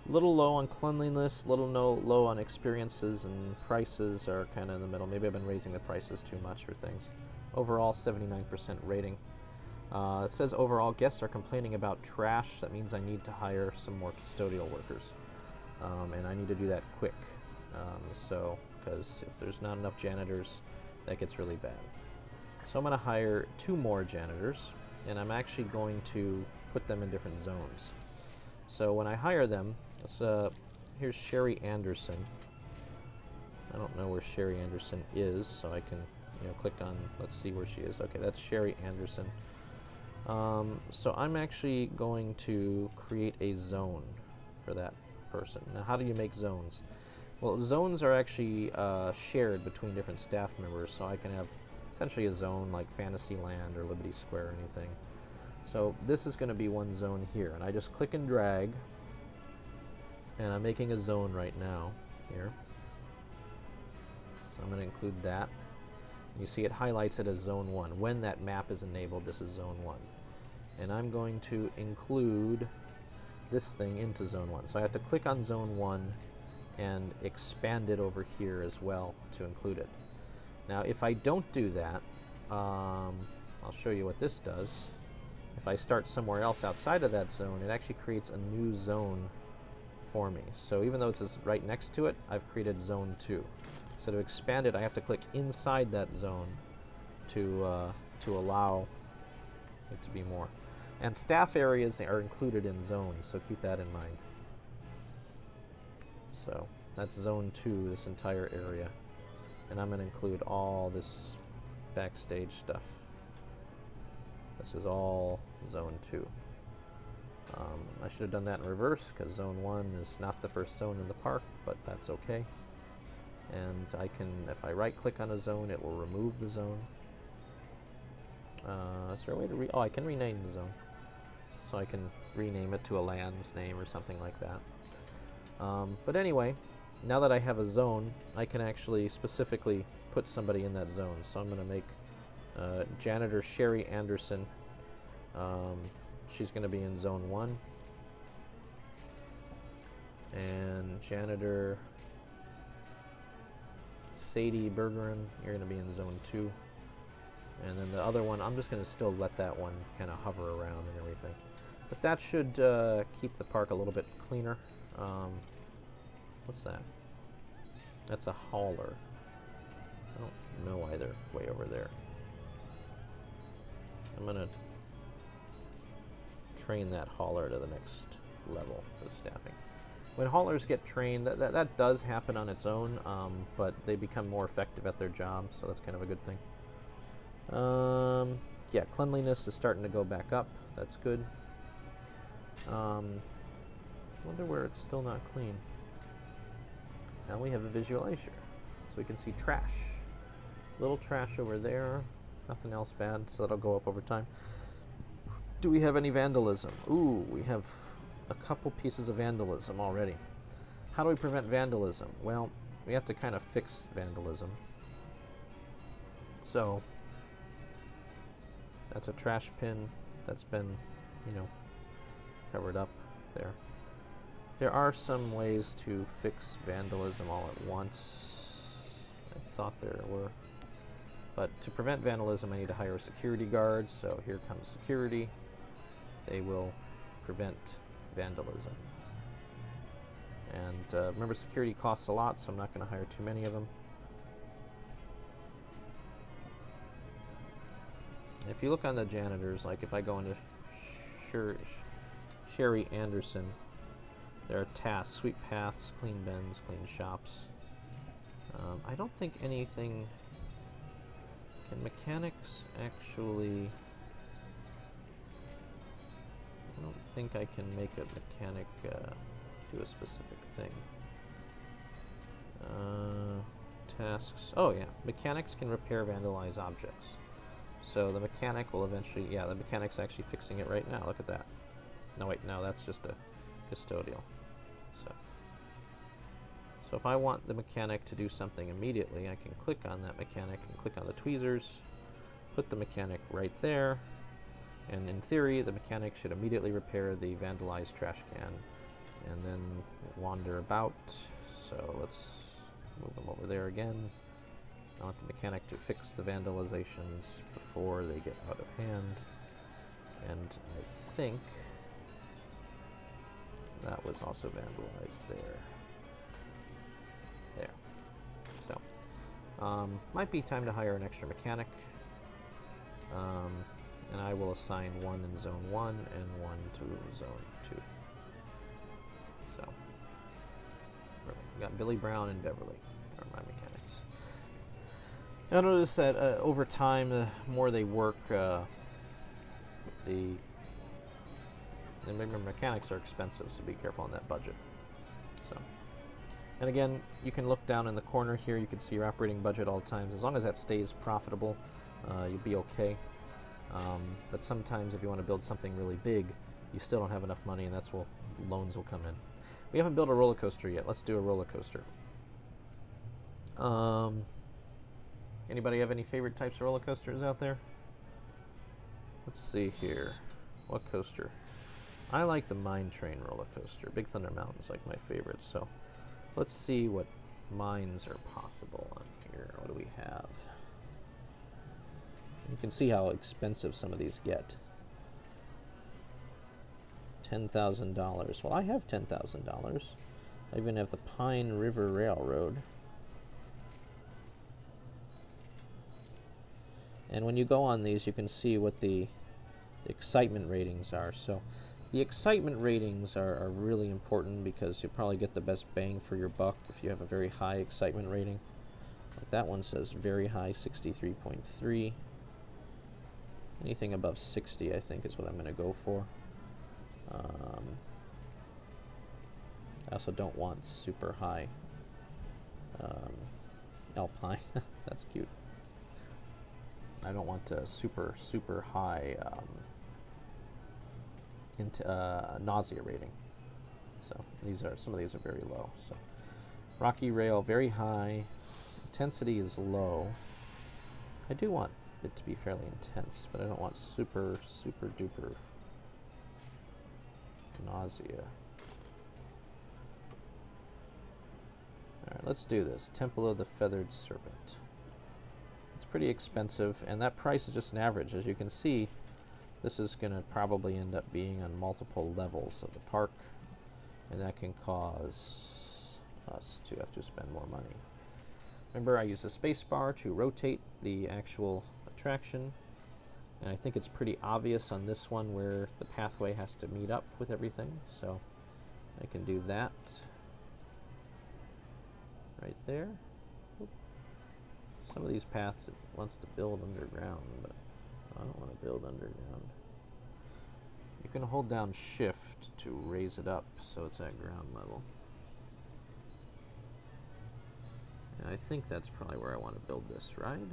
Little low on cleanliness, little low on experiences, and prices are kind of in the middle. Maybe I've been raising the prices too much for things. Overall, 79% rating. It says overall, guests are complaining about trash. That means I need to hire some more custodial workers. And I need to do that quick. Because if there's not enough janitors, that gets really bad. So I'm going to hire 2 more janitors, and I'm actually going to put them in different zones. So when I hire them, here's Sherry Anderson. I don't know where Sherry Anderson is, so I can click on, let's see where she is. Okay, that's Sherry Anderson. So I'm actually going to create a zone for that person. Now, how do you make zones? Well, zones are actually shared between different staff members, so I can have essentially a zone like Fantasyland or Liberty Square or anything. So this is going to be one zone here, and I just click and drag, and I'm making a zone right now here. So I'm going to include that. You see it highlights it as Zone 1. When that map is enabled, this is Zone 1. And I'm going to include this thing into Zone 1. So I have to click on Zone 1 and expand it over here as well to include it. Now if I don't do that, I'll show you what this does. If I start somewhere else outside of that zone, it actually creates a new zone for me. So even though it says right next to it, I've created Zone 2. So to expand it, I have to click inside that zone to allow it to be more. And staff areas are included in zones, so keep that in mind. So that's Zone 2, this entire area. And I'm going to include all this backstage stuff. This is all Zone 2. I should have done that in reverse, because Zone 1 is not the first zone in the park, but that's okay. And I can, if I right-click on a zone, it will remove the zone. Is there a way to I can rename the zone. So I can rename it to a land's name or something like that. But anyway, now that I have a zone, I can actually specifically put somebody in that zone. So I'm going to make janitor Sherry Anderson. She's going to be in Zone 1. And janitor Sadie Bergeron, you're going to be in Zone 2. And then the other one, I'm just going to still let that one kind of hover around and everything. But that should keep the park a little bit cleaner. What's that? That's a hauler. I don't know why they're way over there. I'm going to train that hauler to the next level of staffing. When haulers get trained, that does happen on its own, but they become more effective at their job, so that's kind of a good thing. Yeah, cleanliness is starting to go back up. That's good. Wonder where it's still not clean. Now we have a visualizer, so we can see trash. Little trash over there. Nothing else bad, so that'll go up over time. Do we have any vandalism? Ooh, we have a couple pieces of vandalism already. How do we prevent vandalism? Well, we have to kind of fix vandalism. So that's a trash bin that's been, covered up there. There are some ways to fix vandalism all at once. I thought there were. But to prevent vandalism, I need to hire a security guard. So here comes security. They will prevent vandalism. And remember, security costs a lot, so I'm not going to hire too many of them. If you look on the janitors, like if I go into Sherry Anderson, there are tasks: sweep paths, clean bins, clean shops. I don't think anything... Can mechanics actually... I don't think I can make a mechanic do a specific thing. Tasks. Oh yeah, mechanics can repair vandalized objects. So the mechanic will eventually... Yeah, the mechanic's actually fixing it right now. Look at that. No, wait, no, that's just a custodial. So if I want the mechanic to do something immediately, I can click on that mechanic and click on the tweezers, put the mechanic right there, And in theory, the mechanic should immediately repair the vandalized trash can and then wander about. So let's move them over there again. I want the mechanic to fix the vandalizations before they get out of hand. And I think that was also vandalized there. There. So, might be time to hire an extra mechanic. And I will assign one in Zone 1 and one to Zone 2. So, we got Billy Brown and Beverly are my mechanics. Now notice that over time, the more they work, remember, mechanics are expensive, so be careful on that budget. So, and again, you can look down in the corner here. You can see your operating budget all the time. As long as that stays profitable, you'll be okay. But sometimes if you want to build something really big, you still don't have enough money, and that's where loans will come in. We haven't built a roller coaster yet. Let's do a roller coaster. Anybody have any favorite types of roller coasters out there? Let's see here. What coaster? I like the Mine Train roller coaster. Big Thunder Mountain's like my favorite. So let's see what mines are possible on here. What do we have? You can see how expensive some of these get. $10,000. Well, I have $10,000. I even have the Pine River Railroad. And when you go on these, you can see what the excitement ratings are. So the excitement ratings are really important because you'll probably get the best bang for your buck if you have a very high excitement rating. Like that one says very high, 63.3. Anything above 60, I think, is what I'm going to go for. I also don't want super high Alpine. That's cute. I don't want a super high nausea rating. So some of these are very low. So Rocky Rail, very high. Intensity is low. I do want it to be fairly intense, but I don't want super duper nausea. Alright, let's do this. Temple of the Feathered Serpent. It's pretty expensive, and that price is just an average. As you can see, this is going to probably end up being on multiple levels of the park, and that can cause us to have to spend more money. Remember, I use the space bar to rotate the actual attraction, and I think it's pretty obvious on this one where the pathway has to meet up with everything, so I can do that right there. Oop. Some of these paths it wants to build underground, but I don't want to build underground. You can hold down shift to raise it up so it's at ground level. And I think that's probably where I want to build this ride.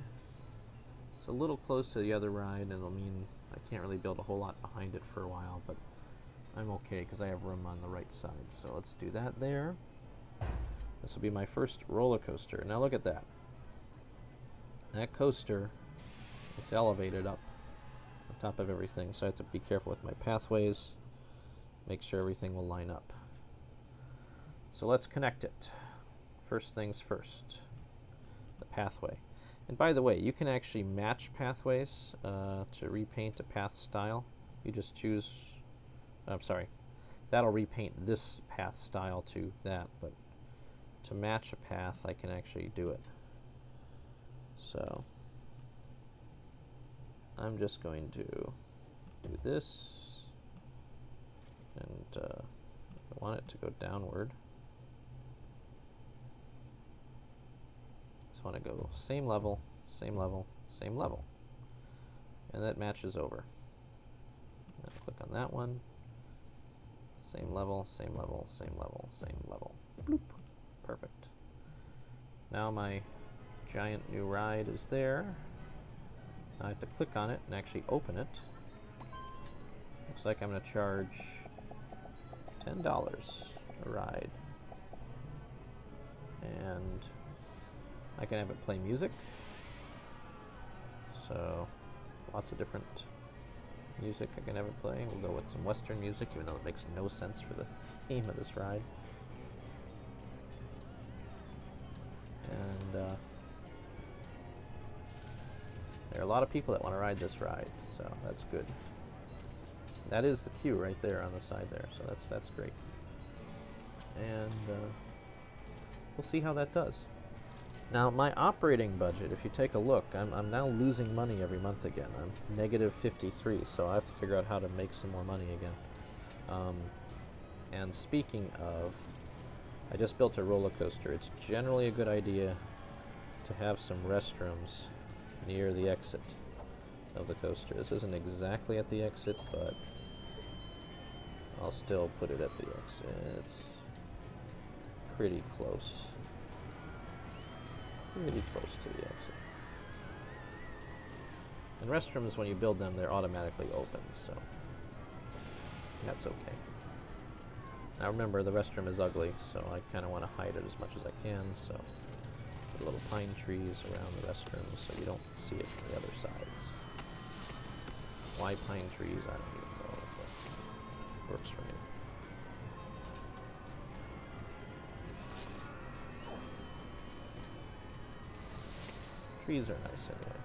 It's a little close to the other ride, and it'll mean I can't really build a whole lot behind it for a while, but I'm okay because I have room on the right side. So let's do that there. This will be my first roller coaster. Now look at that. That coaster, it's elevated up on top of everything, so I have to be careful with my pathways, make sure everything will line up. So let's connect it. First things first, the pathway. And by the way, you can actually match pathways to repaint a path style. You just choose, I'm sorry, that'll repaint this path style to that, but to match a path, I can actually do it. So I'm just going to do this, and I want it to go downward. Just want to go same level, same level, same level, and that matches over. And click on that one. Same level, same level, same level, same level. Bloop. Perfect. Now my giant new ride is there. Now I have to click on it and actually open it. Looks like I'm going to charge $10 a ride. And I can have it play music. So lots of different music I can ever play. We'll go with some Western music, even though it makes no sense for the theme of this ride. And there are a lot of people that want to ride this ride, so that's good. That is the queue right there on the side there, so that's great. And we'll see how that does. Now, my operating budget, if you take a look, I'm now losing money every month again. I'm negative 53, so I have to figure out how to make some more money again. And speaking of, I just built a roller coaster. It's generally a good idea to have some restrooms near the exit of the coaster. This isn't exactly at the exit, but I'll still put it at the exit. It's pretty close. Pretty close to the exit. And restrooms, when you build them, they're automatically open, so that's okay. Now remember, the restroom is ugly, so I kind of want to hide it as much as I can, so put little pine trees around the restroom so you don't see it from the other sides. Why pine trees? I don't even know, but it works for me. Trees are nice anyway.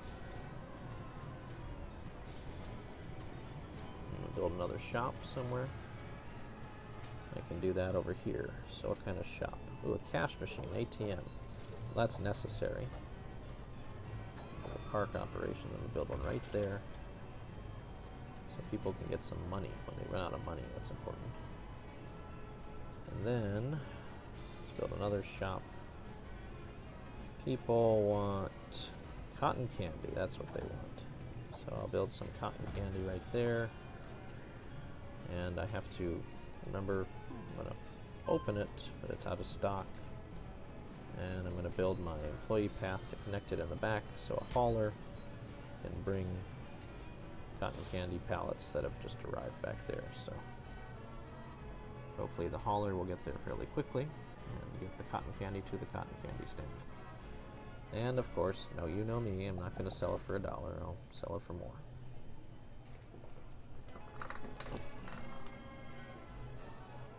I'm gonna build another shop somewhere. I can do that over here. So what kind of shop? Ooh, a cash machine, ATM. Well, that's necessary. A park operation, I'm gonna build one right there. So people can get some money when they run out of money, that's important. And then, let's build another shop. People want cotton candy, that's what they want. So I'll build some cotton candy right there. And I have to, remember, I'm going to open it, but it's out of stock. And I'm going to build my employee path to connect it in the back so a hauler can bring cotton candy pallets that have just arrived back there. So hopefully the hauler will get there fairly quickly and get the cotton candy to the cotton candy stand. And of course, no, you know me, I'm not going to sell it for $1, I'll sell it for more.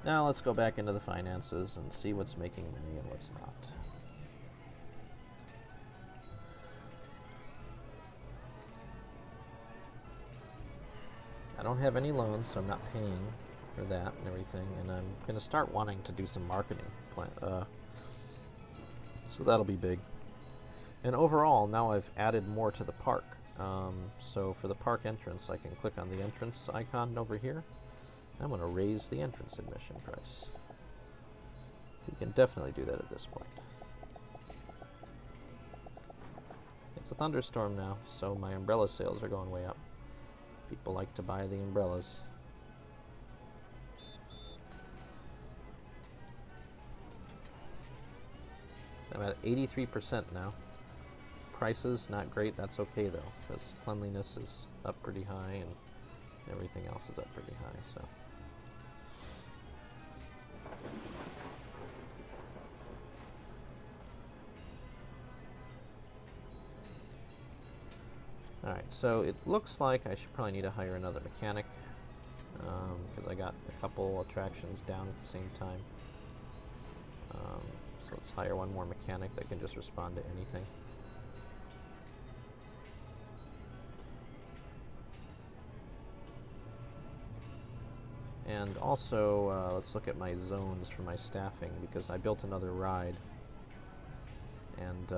Now let's go back into the finances and see what's making money and what's not. I don't have any loans, so I'm not paying for that and everything, and I'm going to start wanting to do some marketing so that'll be big. And overall, now I've added more to the park. So for the park entrance, I can click on the entrance icon over here. I'm going to raise the entrance admission price. You can definitely do that at this point. It's a thunderstorm now, so my umbrella sales are going way up. People like to buy the umbrellas. I'm at 83% now. Prices, not great, that's okay though, because cleanliness is up pretty high and everything else is up pretty high, so. Alright, so it looks like I should probably need to hire another mechanic, because I got a couple attractions down at the same time. So let's hire one more mechanic that can just respond to anything. And also, let's look at my zones for my staffing, because I built another ride, and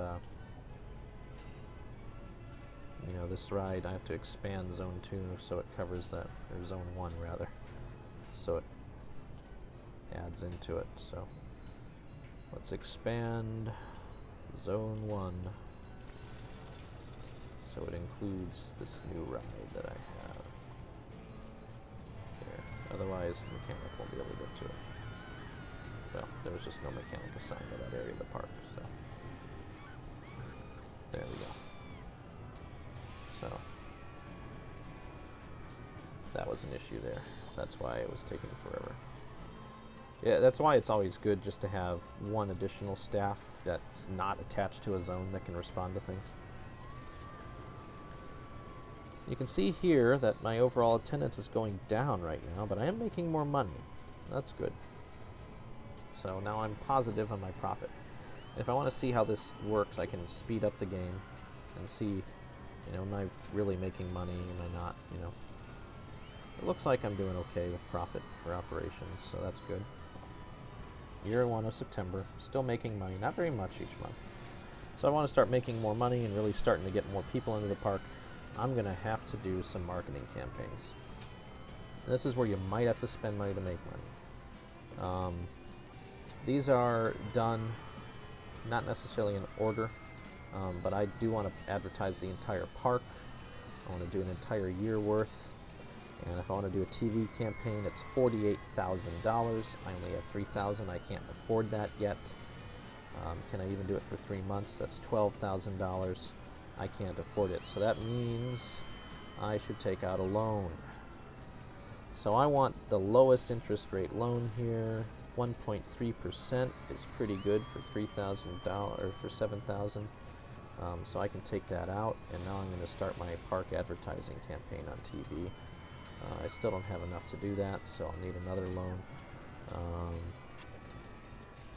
you know, this ride I have to expand zone 2 so it covers that, or zone 1 rather, so it adds into it. So let's expand zone 1 so it includes this new ride that I have. Otherwise, the mechanic won't be able to get to it. Well, there was just no mechanic assigned to that area of the park, so there we go. So that was an issue there. That's why it was taking forever. Yeah, that's why it's always good just to have one additional staff that's not attached to a zone that can respond to things. You can see here that my overall attendance is going down right now, but I am making more money. That's good. So now I'm positive on my profit. If I want to see how this works, I can speed up the game and see, you know, am I really making money, am I not, you know. It looks like I'm doing okay with profit for operations, so that's good. Year 1 of September, still making money, not very much each month. So I want to start making more money and really starting to get more people into the park. I'm going to have to do some marketing campaigns. This is where you might have to spend money to make money. These are done not necessarily in order, but I do want to advertise the entire park. I want to do an entire year worth. And if I want to do a TV campaign, it's $48,000. I only have $3,000. I can't afford that yet. Can I even do it for 3 months? That's $12,000. I can't afford it. So that means I should take out a loan. So I want the lowest interest rate loan here. 1.3% is pretty good for $3,000 or for $7,000. So I can take that out, and now I'm going to start my park advertising campaign on TV. I still don't have enough to do that, so I'll need another loan.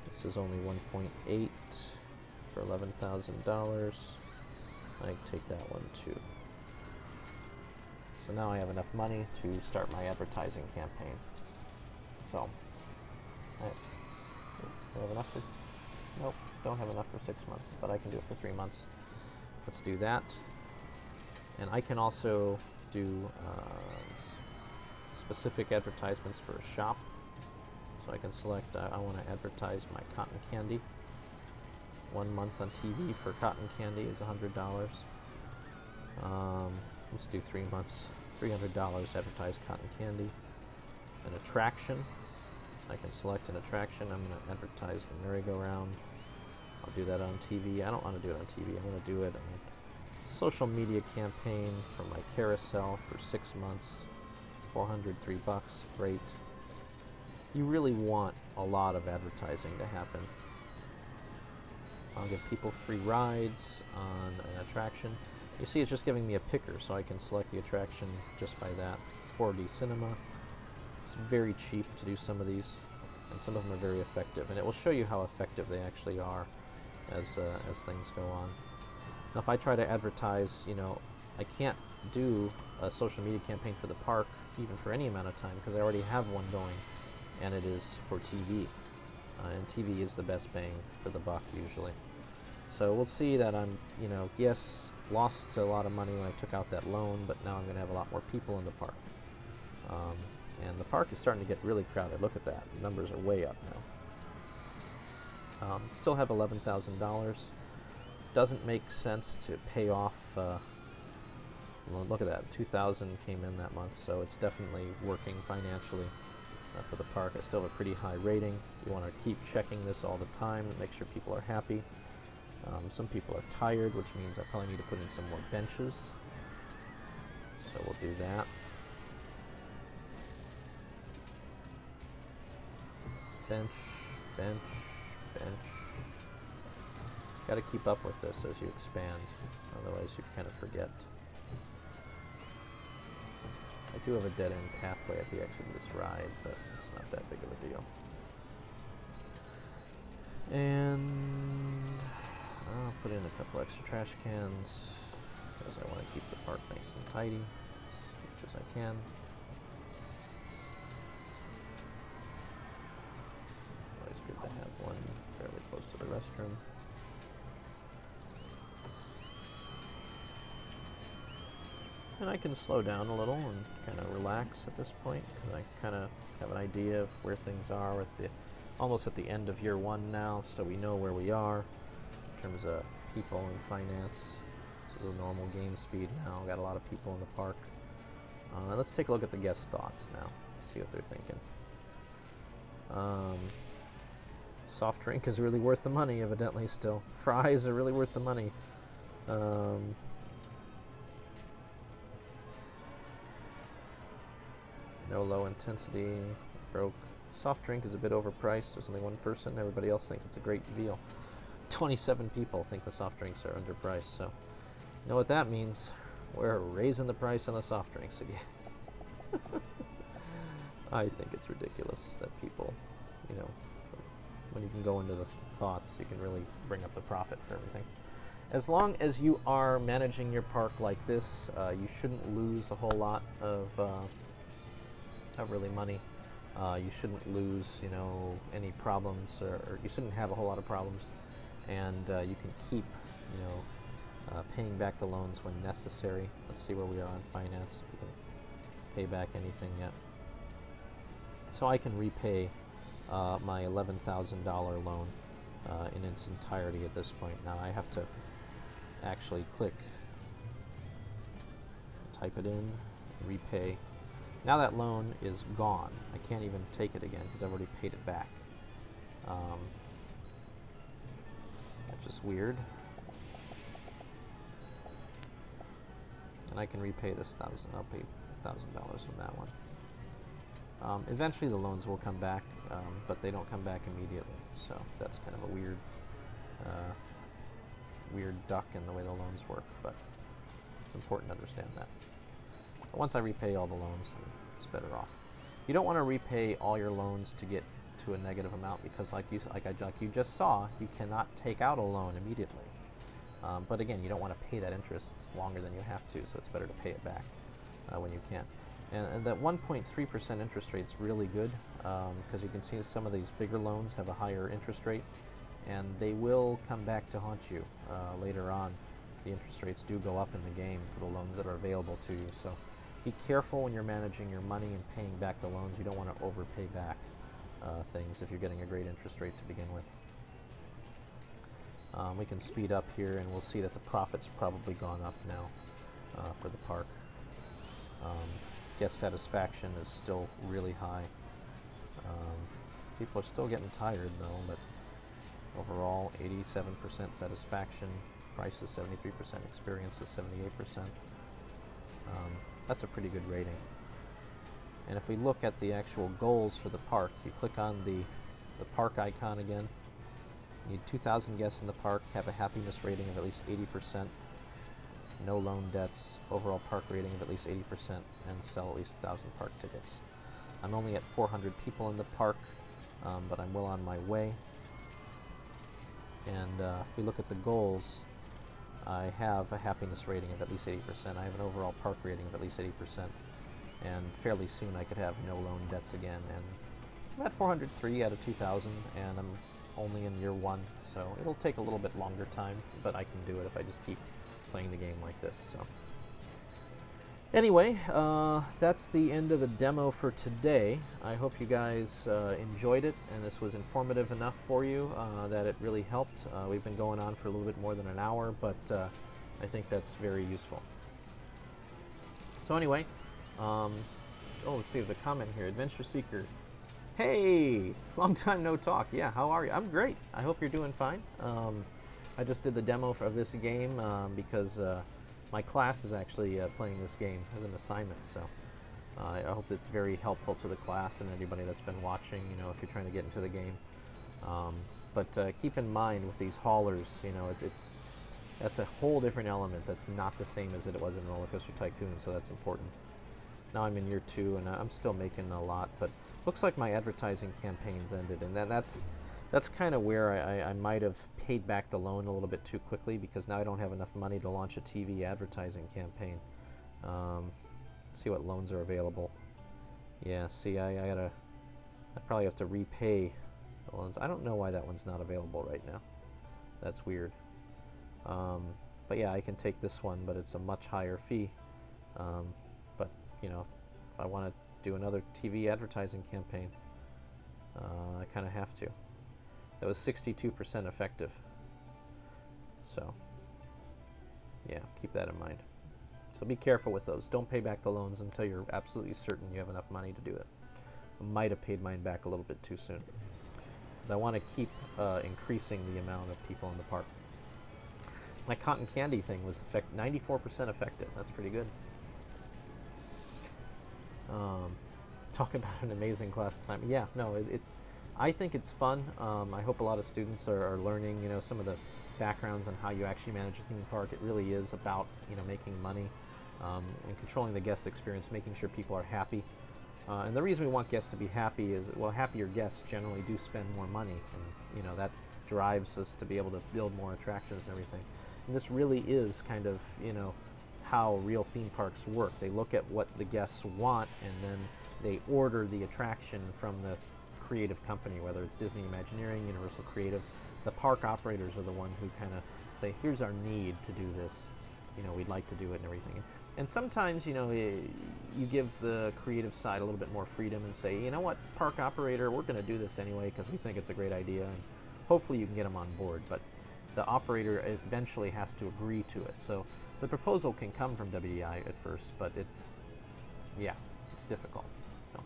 This is only 1.8 for $11,000. I can take that one too. So now I have enough money to start my advertising campaign. So, do I have enough for? Nope, don't have enough for 6 months, but I can do it for 3 months. Let's do that. And I can also do specific advertisements for a shop. So I can select, I want to advertise my cotton candy. 1 month on TV for cotton candy is $100. Let's do 3 months, $300 advertise cotton candy. An attraction, I can select an attraction. I'm going to advertise the merry-go-round. I'll do that on TV. I don't want to do it on TV. I'm going to do it on social media campaign for my Carousel for 6 months. $403, great. You really want a lot of advertising to happen. I'll give people free rides on an attraction. You see, it's just giving me a picker, so I can select the attraction just by that. 4D cinema. It's very cheap to do some of these, and some of them are very effective. And it will show you how effective they actually are as things go on. Now, if I try to advertise, you know, I can't do a social media campaign for the park, even for any amount of time, because I already have one going, and it is for TV. And TV is the best bang for the buck, usually. So we'll see that I'm, you know, yes, lost a lot of money when I took out that loan, but now I'm going to have a lot more people in the park. And the park is starting to get really crowded. Look at that. The numbers are way up now. Still have $11,000. Doesn't make sense to pay off, well, look at that, $2,000 came in that month, so it's definitely working financially for the park. I still have a pretty high rating. You want to keep checking this all the time, make sure people are happy. Some people are tired, which means I probably need to put in some more benches. So we'll do that. Bench, bench, bench. Got to keep up with this as you expand, otherwise you kind of forget. I do have a dead-end pathway at the exit of this ride, but it's not that big of a deal. And I'll put in a couple extra trash cans because I want to keep the park nice and tidy as much as I can. Always good to have one fairly close to the restroom. And I can slow down a little and kind of relax at this point, because I kind of have an idea of where things are almost at the end of year 1 now, so we know where we are in terms of people and finance. This is a normal game speed now. Got a lot of people in the park. Let's take a look at the guest thoughts now, see what they're thinking. Soft drink is really worth the money, evidently, still. Fries are really worth the money. No low intensity, broke. Soft drink is a bit overpriced. There's only one person. Everybody else thinks it's a great deal. 27 people think the soft drinks are underpriced, so you know what that means. We're raising the price on the soft drinks again. I think it's ridiculous that people, you know, when you can go into the thoughts, you can really bring up the profit for everything. As long as you are managing your park like this, you shouldn't lose a whole lot of really money. You shouldn't lose, you know, any problems, or you shouldn't have a whole lot of problems, and you can keep, you know, paying back the loans when necessary. Let's see where we are on finance, if we can pay back anything yet. So I can repay my $11,000 loan in its entirety at this point. Now I have to actually type it in, repay. Now that loan is gone. I can't even take it again because I've already paid it back. Which is weird. And I can repay this I'll pay $1,000 from that one. Eventually the loans will come back, but they don't come back immediately. So that's kind of a weird duck in the way the loans work, but it's important to understand that. But once I repay all the loans, then it's better off. You don't want to repay all your loans to get to a negative amount, because like you just saw, you cannot take out a loan immediately. But again, you don't want to pay that interest longer than you have to, so it's better to pay it back when you can. And that 1.3% interest rate is really good, because you can see some of these bigger loans have a higher interest rate, and they will come back to haunt you later on. The interest rates do go up in the game for the loans that are available to you. So be careful when you're managing your money and paying back the loans. You don't want to overpay back things if you're getting a great interest rate to begin with. We can speed up here, and we'll see that the profit's probably gone up now for the park. Guest satisfaction is still really high. People are still getting tired though, but overall 87% satisfaction, price is 73%, experience is 78%. That's a pretty good rating. And if we look at the actual goals for the park, you click on the park icon again. You need 2,000 guests in the park, have a happiness rating of at least 80%, no loan debts, overall park rating of at least 80%, and sell at least 1,000 park tickets. I'm only at 400 people in the park, but I'm well on my way. And if we look at the goals, I have a happiness rating of at least 80%. I have an overall park rating of at least 80%. And fairly soon I could have no loan debts again. And I'm at 403 out of 2,000, and I'm only in year 1, so it'll take a little bit longer time, but I can do it if I just keep playing the game like this. So anyway, that's the end of the demo for today. I hope you guys enjoyed it, and this was informative enough for you that it really helped. We've been going on for a little bit more than an hour, but I think that's very useful. So anyway, let's see if the comment here. Adventure Seeker. Hey, long time no talk. Yeah, how are you? I'm great. I hope you're doing fine. I just did the demo of this game because my class is actually playing this game as an assignment, so I hope it's very helpful to the class and anybody that's been watching, you know, if you're trying to get into the game. But keep in mind with these haulers, you know, that's a whole different element that's not the same as it was in Roller Coaster Tycoon, so that's important. Now I'm in year 2, and I'm still making a lot, but looks like my advertising campaign's ended, and that's kind of where I might have paid back the loan a little bit too quickly, because now I don't have enough money to launch a TV advertising campaign. See what loans are available. Yeah, see, I probably have to repay the loans. I don't know why that one's not available right now. That's weird. But yeah, I can take this one, but it's a much higher fee. But, you know, if I want to do another TV advertising campaign, I kind of have to. That was 62% effective. So, yeah, keep that in mind. So be careful with those. Don't pay back the loans until you're absolutely certain you have enough money to do it. I might have paid mine back a little bit too soon, because I want to keep increasing the amount of people in the park. My cotton candy thing was 94% effective. That's pretty good. Talk about an amazing class assignment. Yeah, no, I think it's fun. I hope a lot of students are learning, you know, some of the backgrounds on how you actually manage a theme park. It really is about, you know, making money. and controlling the guest experience, making sure people are happy. And the reason we want guests to be happy is, well, happier guests generally do spend more money, and you know that drives us to be able to build more attractions and everything. And this really is kind of, you know, how real theme parks work. They look at what the guests want, and then they order the attraction from the creative company, whether it's Disney Imagineering, Universal Creative. The park operators are the one who kind of say, here's our need to do this, you know, we'd like to do it and everything. And sometimes, you know, you give the creative side a little bit more freedom and say, you know what, park operator, we're going to do this anyway because we think it's a great idea, and hopefully you can get them on board. But the operator eventually has to agree to it. So the proposal can come from WDI at first, but it's, yeah, it's difficult. So,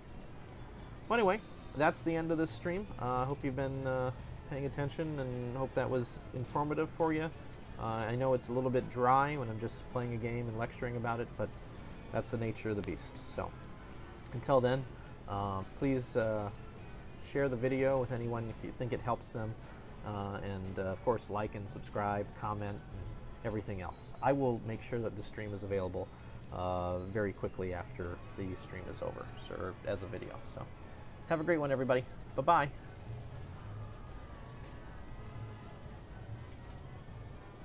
well, anyway, that's the end of this stream. I hope you've been paying attention, and hope that was informative for you. I know it's a little bit dry when I'm just playing a game and lecturing about it, but that's the nature of the beast. So until then, please share the video with anyone if you think it helps them, and of course like and subscribe, comment, and everything else. I will make sure that the stream is available very quickly after the stream is over, or as a video. So have a great one, everybody. Bye-bye.